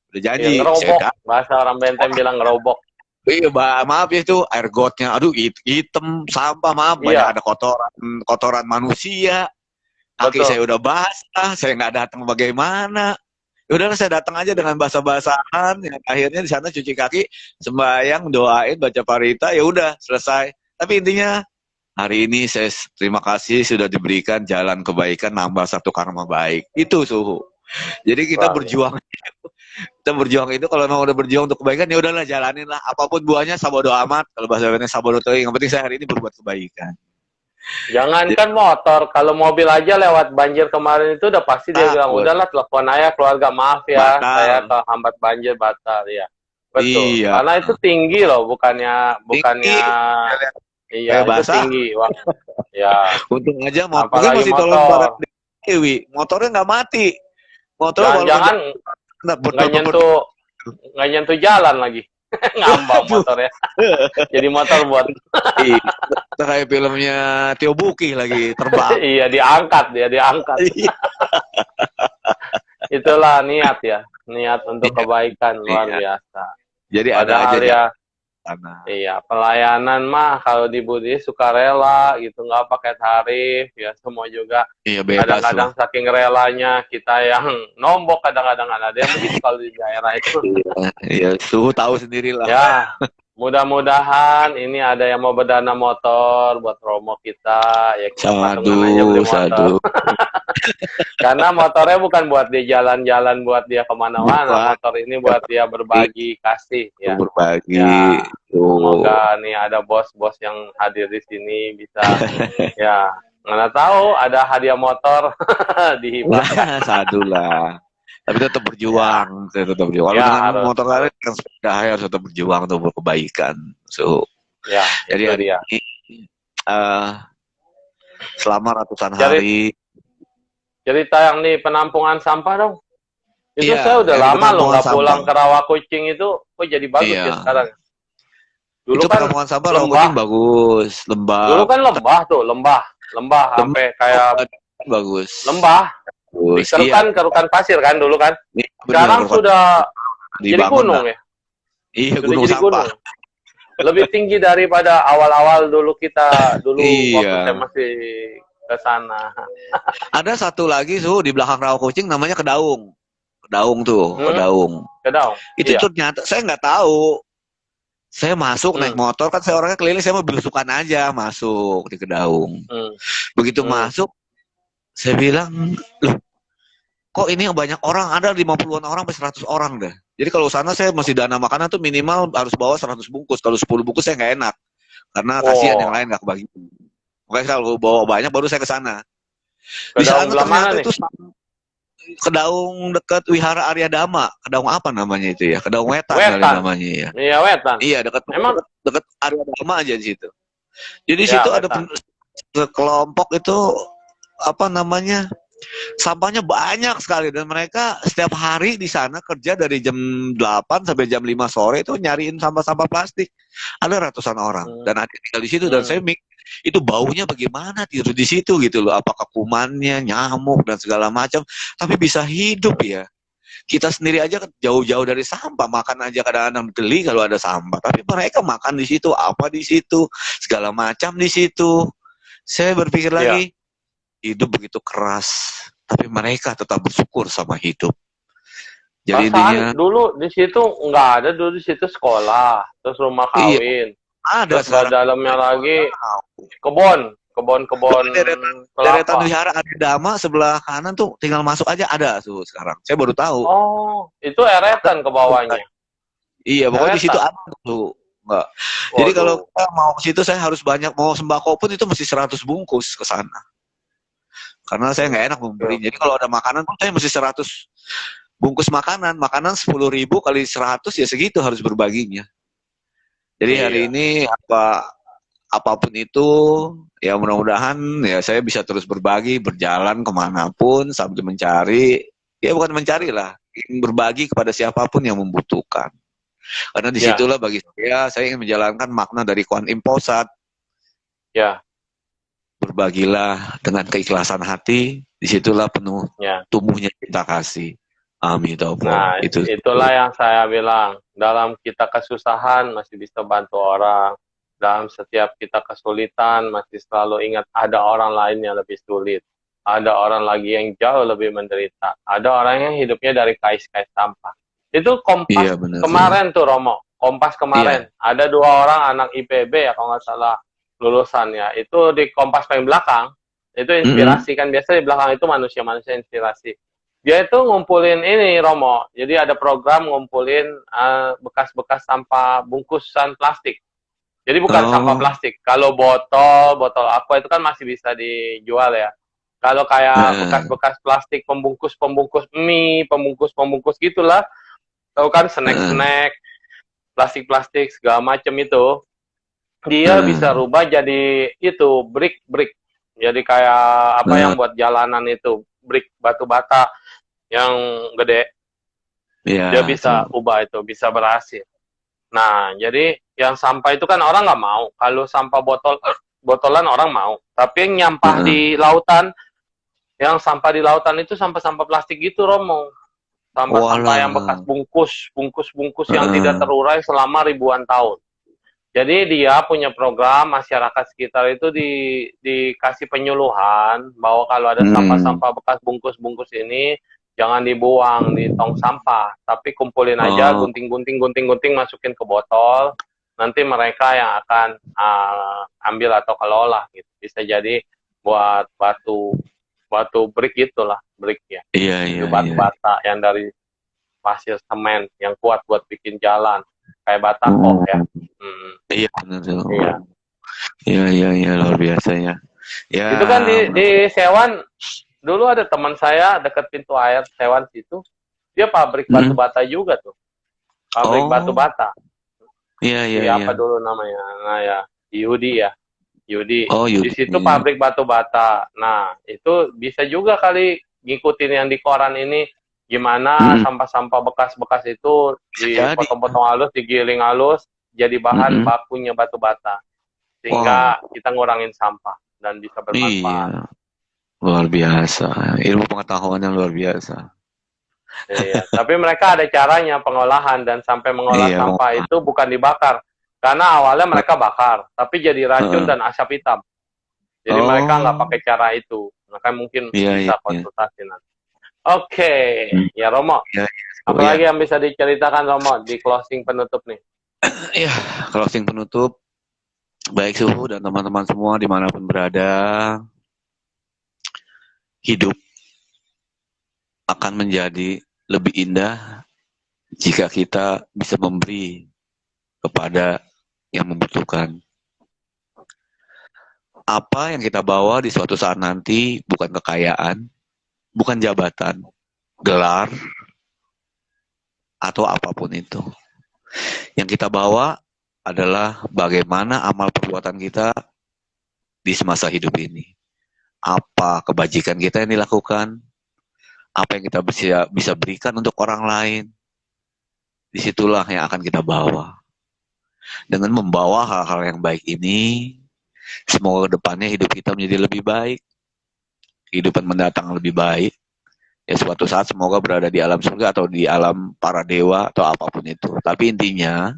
Udah janji. Ya, ngerobok. Bahasa orang Benteng bilang ngerobok. Iya, maaf ya itu air gotnya, aduh hitam sampah, maaf banyak Iya, ada kotoran manusia, kaki saya betul. udah basah, saya nggak datang bagaimana? Ya udahlah saya datang aja dengan basah-basahan, yang akhirnya di sana cuci kaki, sembahyang, doain, baca parita, ya udah selesai. Tapi intinya hari ini saya terima kasih sudah diberikan jalan kebaikan, nambah satu karma baik. Itu Suhu. Jadi Luar biasa. kita berjuang itu kalau mau udah berjuang untuk kebaikan ya udahlah jalanin lah apapun buahnya sabodo amat kalau bahasa Indonesia sabodo teuing yang penting saya hari ini berbuat kebaikan. Jadi, Jangankan motor, kalau mobil aja lewat banjir kemarin itu udah pasti dia bilang, takut udahlah telepon aja keluarga, maaf ya, saya batal. kehambat banjir, batal ya. Betul. Iya, Karena itu tinggi loh, bukannya tinggi bukannya iya, kayak itu basah. tinggi. Wah, ya, Untung aja motornya apalagi masih tolong barat motor. Dewi, motornya nggak mati, motornya walaupun Jangan-jangan ber nggak nyentuh jalan lagi. Ngambang motornya. Jadi motor buat kayak filmnya Tio Buki lagi terbang. iya diangkat, dia diangkat. Itulah niat ya, niat untuk kebaikan luar Iya. biasa. Jadi ada aja Padahal di ya, sana. iya pelayanan mah kalau di Buddhis sukarela gitu, nggak pakai tarif ya, semua juga Iya bebas kadang-kadang lah. saking relanya kita yang nombok, kadang-kadang ada yang begitu kalau di daerah itu. Iya, Suhu tahu sendiri lah. Ya, mudah-mudahan ini ada yang mau berdana motor buat promo kita, ya kita patungan aja beli Sadu, motor. sadu. Karena motornya bukan buat dia jalan-jalan, buat dia kemana-mana. Bukan Motor ini buat dia berbagi kasih ya. berbagi. Ya, Tuh. semoga nih ada bos-bos yang hadir di sini bisa ya, mana tahu ada hadiah motor dihibahkan. Nah, sadu lah. Tapi tetap Ya, berjuang, saya tetap berjuang. Kalau ya dengan harus motor kalian yang sepeda harus tetap berjuang untuk berkebaikan. So, ya, jadi itu hari dia. ini eh, selama ratusan Cerit, hari, cerita yang di penampungan sampah dong. Itu iya, saya udah yang di lama loh penampungan nggak sampah. pulang ke Rawakucing itu, kok jadi bagus ya Iya, sekarang. Dulu itu kan penampungan sampah lembah, Rawakucing bagus, dulu lembab, kan lembah tuh, lembah sampai kayak bagus, lembah, bagus. Iya, kerukan pasir kan dulu kan. iya benar. Sekarang sudah jadi Dibangun gunung dah. ya, Iya, sudah gunung jadi sampah. gunung. Lebih tinggi daripada awal-awal dulu waktu saya Iya. masih ke sana. Ada satu lagi di belakang Rawakucing namanya Kedaung. Kedaung tuh, Hmm, Kedaung. Kedaung. Itu Iya. ternyata saya nggak tahu. Saya masuk naik Hmm, motor kan saya orangnya keliling saya mau belusukan aja masuk di Kedaung. hmm, Begitu hmm. masuk saya bilang, "Loh, kok ini banyak orang? Ada 50-an orang sampai 100 orang deh." Jadi kalau sana saya masih dana makanan tuh minimal harus bawa 100 bungkus. Kalau 10 bungkus saya nggak enak. Karena kasihan yang Wow, lain nggak kebagi. Makanya kalau bawa banyak baru saya ke sana. Di Kedaung sana belah mana ternyata nih? itu Kedaung dekat Wihara Arya Dama. Kedaung apa namanya itu ya? Kedaung Wetan kali Wetan. namanya ya. Iya, Wetan. Iya, dekat Emang dekat Arya Dama aja di situ. Jadi di ya situ ada Wetan. kelompok itu apa namanya? Sampahnya banyak sekali dan mereka setiap hari di sana kerja dari jam 8 sampai jam 5 sore itu nyariin sampah-sampah plastik. Ada ratusan orang Hmm, dan ada yang tinggal di situ dan hmm. saya mikir itu baunya bagaimana tidur di situ gitu loh. Apakah kumannya, nyamuk dan segala macam tapi bisa hidup ya. Kita sendiri aja kan jauh-jauh dari sampah, makan aja kadang-kadang geli kalau ada sampah. Tapi mereka makan di situ, apa di situ, segala macam di situ. Saya berpikir Iya. lagi, hidup begitu keras, tapi mereka tetap bersyukur sama hidup. Jadi intinya, Perasaan dulu di situ nggak ada, dulu di situ sekolah, terus rumah iya, kawin, ada terus di sekarang. dalamnya lagi kebon Deretan kelapa. wihara ada Dama sebelah kanan tuh tinggal masuk aja ada tuh sekarang. Saya baru tahu. Oh, itu eretan ke bawahnya. Iya, pokoknya di situ Eretan. ada tuh. Enggak. Jadi kalau Waduh. kita mau ke situ saya harus banyak mau sembako pun itu mesti 100 bungkus ke sana. Karena saya nggak enak memberi. Jadi kalau ada makanan pun saya mesti 100 bungkus makanan. Makanan 10.000 kali 100 ya segitu harus berbaginya. Jadi hari Iya. ini apapun itu ya mudah-mudahan ya saya bisa terus berbagi, berjalan kemanapun sambil mencari, ya bukan mencari lah, berbagi kepada siapapun yang membutuhkan. Karena Ya, disitulah bagi saya ingin menjalankan makna dari Kuan Im Posat. ya, Berbagilah dengan keikhlasan hati, disitulah penuh ya. tumbuhnya cinta kasih. Amin taupo. Nah, Itu itulah yang saya bilang. Dalam kita kesusahan masih bisa bantu orang. Dalam setiap kita kesulitan masih selalu ingat ada orang lain yang lebih sulit. Ada orang lagi yang jauh lebih menderita. Ada orang yang hidupnya dari kais-kais sampah. Itu Kompas iya benar tuh. kemarin tuh, Romo. Kompas kemarin. Iya. Ada 2 orang anak IPB ya kalau nggak salah lulusannya. Itu di Kompas paling belakang. Itu Mm-mm. inspirasi kan. Biasa di belakang itu manusia-manusia inspirasi. Dia itu ngumpulin ini, Romo. Jadi ada program ngumpulin bekas-bekas sampah bungkusan plastik. Jadi bukan sampah Oh. plastik. Kalau botol aqua itu kan masih bisa dijual ya. Kalau kayak Heeh. bekas-bekas plastik, pembungkus-pembungkus mie, pembungkus-pembungkus gitulah. Tahu kan Heeh. snack-snack, plastik-plastik segala macam itu. Dia bisa Heeh. rubah jadi itu brick-brick. Jadi kayak apa Heeh. yang buat jalanan itu, brick batu bata yang gede. Iya Dia bisa tuh. ubah itu, bisa berhasil. Nah, jadi yang sampah itu kan orang nggak mau. Kalau sampah botolan orang mau. Tapi yang nyampah Heeh. di lautan, yang sampah di lautan itu sampah-sampah plastik gitu, Romo. Sampah-sampah yang bekas Walah. bungkus yang tidak Heeh. terurai selama ribuan tahun. Jadi dia punya program masyarakat sekitar itu dikasih penyuluhan bahwa kalau ada Hmm. sampah-sampah bekas bungkus-bungkus ini jangan dibuang di tong sampah, tapi kumpulin aja, Oh. gunting-gunting masukin ke botol. Nanti mereka yang akan ambil atau kelola gitu. Bisa jadi buat batu batu brick itulah, brick ya. Iya Itu iya batu iya. bata yang dari pasir semen yang kuat buat bikin jalan kayak batakoh ya. Hmm. Hmm. Iya benar tuh. Iya. Iya iya iya luar biasa ya. Ya Itu kan di mudah. Sewan dulu ada teman saya dekat pintu air Sewan situ. Dia pabrik batu Hmm. bata juga tuh. Pabrik batu Oh. bata. Iya iya Di iya. apa dulu namanya? Nah ya, Yudi ya. Yudi. Oh Di Yudi. situ pabrik batu bata. Nah, itu bisa juga kali ngikutin yang di koran ini gimana Mm-mm. sampah-sampah bekas-bekas itu Bisa jadi. dipotong-potong halus, digiling halus jadi bahan Mm-mm. bakunya batu bata. Wow. Sehingga kita ngurangin sampah dan bisa bermanfaat. Iya. Luar biasa. Ilmu pengetahuan yang luar biasa. Iya, tapi mereka ada caranya pengolahan dan sampai mengolah Iya. sampah itu bukan dibakar. Karena awalnya mereka bakar, tapi jadi racun Heeh. dan asap hitam. Jadi mereka nggak Oh. pakai cara itu. Maka mungkin Iya iya bisa iya. konsultasi nanti. Oke, Hmm. ya Romo. Iya iya. Oh iya. Apalagi yang bisa diceritakan Romo di closing penutup nih? Iya. Closing penutup. Baik suhu dan teman-teman semua dimanapun berada, hidup akan menjadi lebih indah jika kita bisa memberi kepada yang membutuhkan. Apa yang kita bawa di suatu saat nanti bukan kekayaan, bukan jabatan, gelar, atau apapun itu. Yang kita bawa adalah bagaimana amal perbuatan kita di semasa hidup ini. Apa kebajikan kita yang dilakukan, apa yang kita bisa berikan untuk orang lain, disitulah yang akan kita bawa. Dengan membawa hal-hal yang baik ini, semoga kedepannya hidup kita menjadi lebih baik, kehidupan mendatang lebih baik. Ya suatu saat semoga berada di alam surga atau di alam para dewa atau apapun itu. Tapi intinya,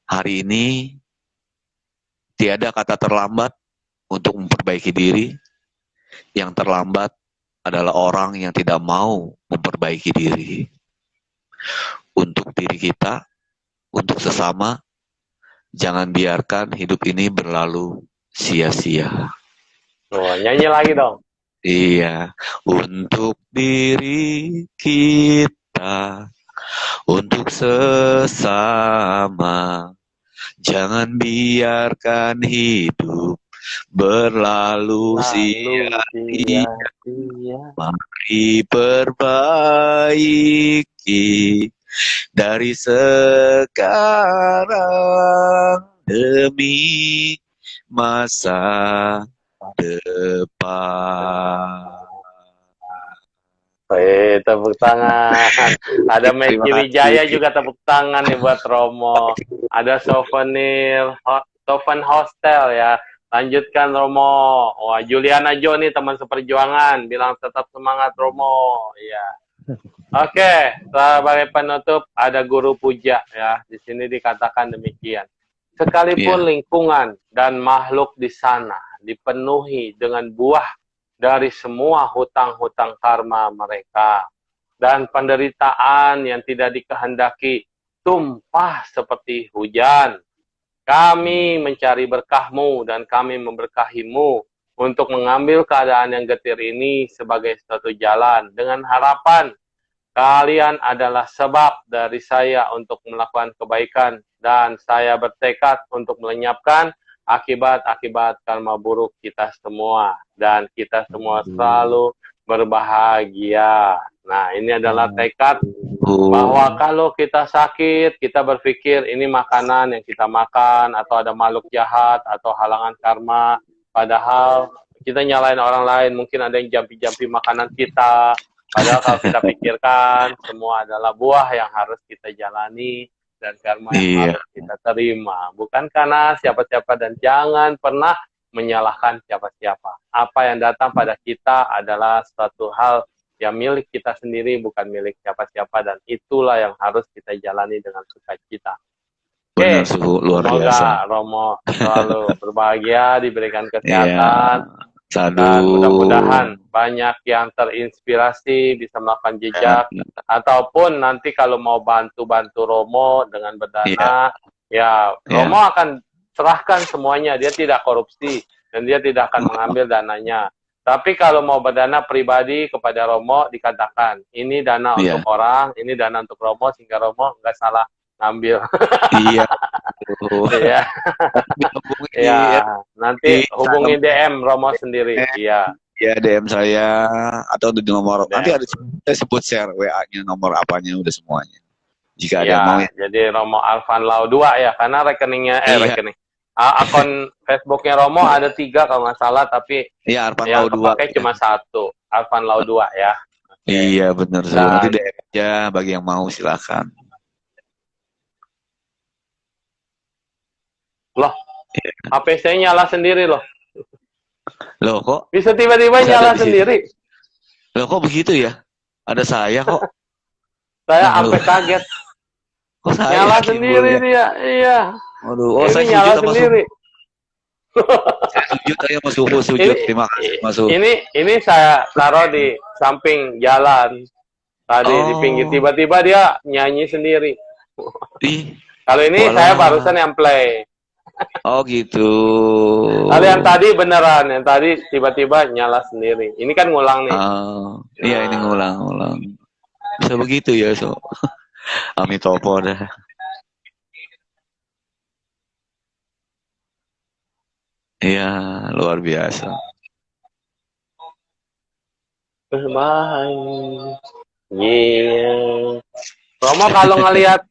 hari ini tiada kata terlambat untuk memperbaiki diri. Yang terlambat adalah orang yang tidak mau memperbaiki diri. Untuk diri kita, untuk sesama, jangan biarkan hidup ini berlalu sia-sia. Oh, nyanyi lagi dong. Iya, untuk diri kita, untuk sesama, jangan biarkan hidup berlalu Lalu sia-sia. sia-sia. Mari perbaiki dari sekarang demi masa depan. Tepuk tangan. Ada Terima Meski kasih. Wijaya juga tepuk tangan nih buat Romo. Ada Souvenir, Toven Hostel ya. Lanjutkan Romo. Wah, Juliana Jo nih teman seperjuangan. Bilang tetap semangat Romo. Iya. Oke, sebagai penutup ada guru puja ya. Di sini dikatakan demikian. Sekalipun Iya. lingkungan dan makhluk di sana dipenuhi dengan buah dari semua hutang-hutang karma mereka dan penderitaan yang tidak dikehendaki tumpah seperti hujan. Kami mencari berkahmu dan kami memberkahimu untuk mengambil keadaan yang getir ini sebagai suatu jalan dengan harapan kalian adalah sebab dari saya untuk melakukan kebaikan dan saya bertekad untuk melenyapkan akibat-akibat karma buruk kita semua dan kita semua selalu berbahagia. Nah, ini adalah tekad bahwa kalau kita sakit, kita berpikir ini makanan yang kita makan atau ada makhluk jahat atau halangan karma, padahal kita nyalain orang lain, mungkin ada yang jampi-jampi makanan kita. Padahal kalau kita pikirkan, semua adalah buah yang harus kita jalani dan karma yang harus kita terima. Bukan karena siapa-siapa dan jangan pernah menyalahkan siapa-siapa. Apa yang datang pada kita adalah suatu hal yang milik kita sendiri, bukan milik siapa-siapa. Dan itulah yang harus kita jalani dengan sukacita. Oke, luar biasa. semoga Romo selalu berbahagia, diberikan kesehatan. Dan mudah-mudahan banyak yang terinspirasi bisa melakukan jejak ataupun nanti kalau mau bantu-bantu Romo dengan berdana, ya Romo akan serahkan semuanya. Dia tidak korupsi dan dia tidak akan mengambil dananya. Tapi kalau mau berdana pribadi kepada Romo dikatakan ini dana untuk orang, ini dana untuk Romo sehingga Romo nggak salah ngambil. Iya. Iya. Ya, nanti hubungi DM Romo sendiri. Iya. Ya DM saya atau di nomor nanti ada saya sebut share WA-nya nomor apanya udah semuanya. Jika ada mau ya. Jadi Romo Alvan Lau 2 ya, karena rekeningnya rekening. Akun Facebooknya Romo ada 3 kalau nggak salah, tapi iya, Alvan yang Lau 2 pakai cuma 1, Alvan Lau 2 ya. Iya benar sih. Nanti DM aja bagi yang mau silakan. Loh, HP saya nyala sendiri loh. Loh kok? Bisa tiba-tiba nyala sendiri. Loh kok begitu ya? Ada saya kok. Saya sampai kaget. Kok saya nyala sendiri dia, iya. Waduh, oh saya nyala sendiri. Sujud aja Mas Suhu, sujud. Terima kasih Mas Suhu. Ini saya taruh di samping jalan. Tadi di pinggir, tiba-tiba dia nyanyi sendiri. Kalau ini saya barusan yang play. Oh gitu. Kalau yang tadi beneran, yang tadi tiba-tiba nyala sendiri. Ini kan ngulang nih. Iya ini ngulang. Bisa begitu ya, so. Amitopo dah. Iya, luar biasa. Romo kalau ngelihat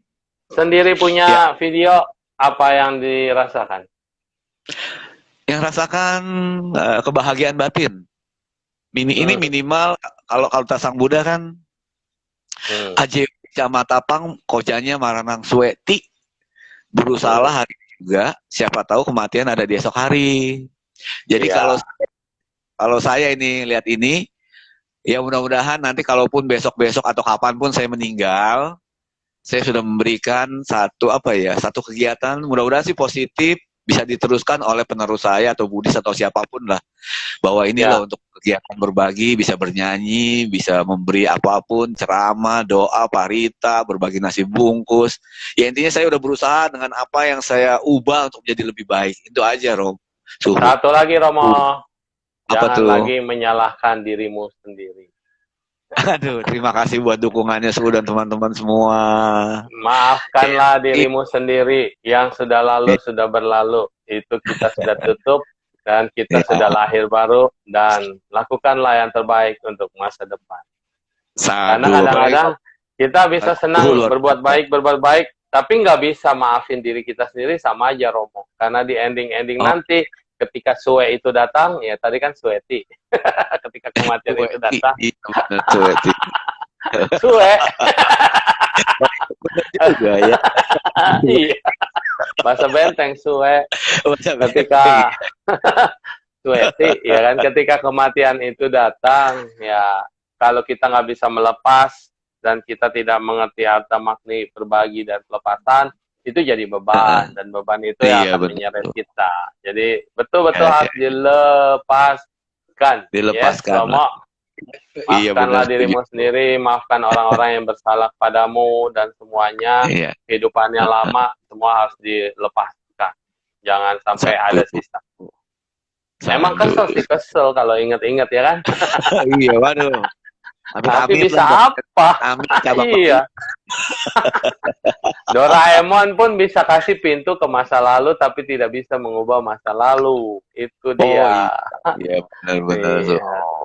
sendiri punya video, apa yang dirasakan? Yang rasakan kebahagiaan batin. Ini minimal kalau Tasang Buddha kan Aje Camatapang kojanya Maranang Sueti berusaha hari juga, siapa tahu kematian ada di esok hari. Jadi kalau saya ini lihat ini, ya mudah-mudahan nanti kalaupun besok-besok atau kapanpun saya meninggal, saya sudah memberikan satu kegiatan, mudah-mudahan sih positif, bisa diteruskan oleh penerus saya atau Buddhis atau siapapun lah, bahwa ini loh untuk kegiatan berbagi, bisa bernyanyi, bisa memberi apapun, ceramah, doa, parita, berbagi nasi bungkus. Ya intinya saya udah berusaha dengan apa yang saya ubah untuk menjadi lebih baik. Itu aja, Rom. Satu lagi, Romo. Jangan lagi menyalahkan dirimu sendiri. Aduh, terima kasih buat dukungannya Suhu dan teman-teman semua. Maafkanlah dirimu sendiri. Yang sudah lalu, sudah berlalu. Itu kita sudah tutup. Dan kita sudah lahir baru. Dan lakukanlah yang terbaik untuk masa depan. Karena kadang-kadang kita bisa senang berbuat baik. Tapi nggak bisa maafin diri kita sendiri, sama aja, Romo. Karena di ending-ending nanti, ketika Sue itu datang, ya tadi kan Sueti. Ketika kematian itu datang. Sue. juga ya. Iya. Bahasa benteng Sue. Ketika Sueti, ya kan, ketika kematian itu datang, ya kalau kita nggak bisa melepas dan kita tidak mengerti arti makna berbagi dan pelepasan, itu jadi beban, dan beban itu yang Iya, akan betul. menyeret kita. Jadi betul-betul Ya, harus dilepaskan. dilepaskan Ya, Romo. Iya, benar, Maafkanlah dirimu sendiri, maafkan orang-orang yang bersalah padamu, dan semuanya iya. kehidupan yang lama semua harus dilepaskan. Jangan sampai ada sisa. Emang kesel sih, kesel kalau inget-inget ya kan. Iya, waduh. Tapi bisa apa? Iya. Doraemon pun bisa kasih pintu ke masa lalu, tapi tidak bisa mengubah masa lalu. Itu dia. Iya, benar-benar. Iya.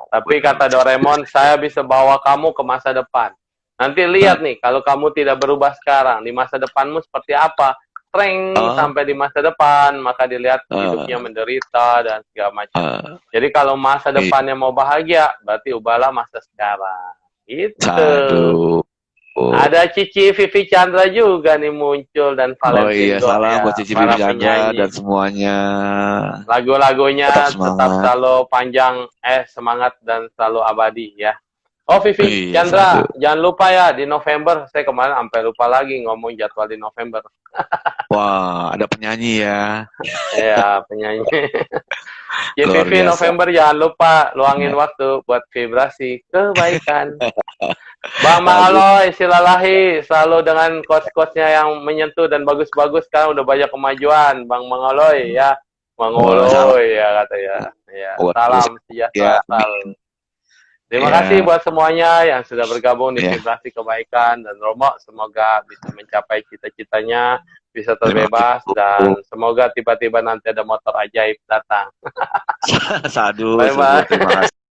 Tapi kata Doraemon, saya bisa bawa kamu ke masa depan. Nanti lihat nih, kalau kamu tidak berubah sekarang, di masa depanmu seperti apa? Treng sampai di masa depan, maka dilihat hidupnya menderita dan segala macam. Jadi kalau masa depannya mau bahagia, berarti ubahlah masa sekarang. Itu. Ada Cici Vivi Chandra juga nih muncul, dan Valentino. Oh iya, salam buat Cici Vivi Chandra dan semuanya. Lagu-lagunya tetap selalu panjang, semangat dan selalu abadi ya. Oh, Vivi Chandra, jangan lupa ya, di November. Saya kemarin sampai lupa lagi ngomong jadwal di November. Wah, ada penyanyi ya. Ya, penyanyi. Vivi November, jangan lupa luangin waktu buat vibrasi kebaikan. Bang Mangaloy, silalahi, selalu dengan quotes-quotesnya yang menyentuh dan bagus-bagus. Sekarang udah banyak kemajuan, Bang Mangaloy ya. Mangaloy ya katanya. Ya, salam sejahtera selalu. Terima kasih buat semuanya yang sudah bergabung di Vibrasi Kebaikan, dan Romo semoga bisa mencapai cita-citanya, bisa terbebas, dan semoga tiba-tiba nanti ada motor ajaib datang. Sadu. Bye-bye.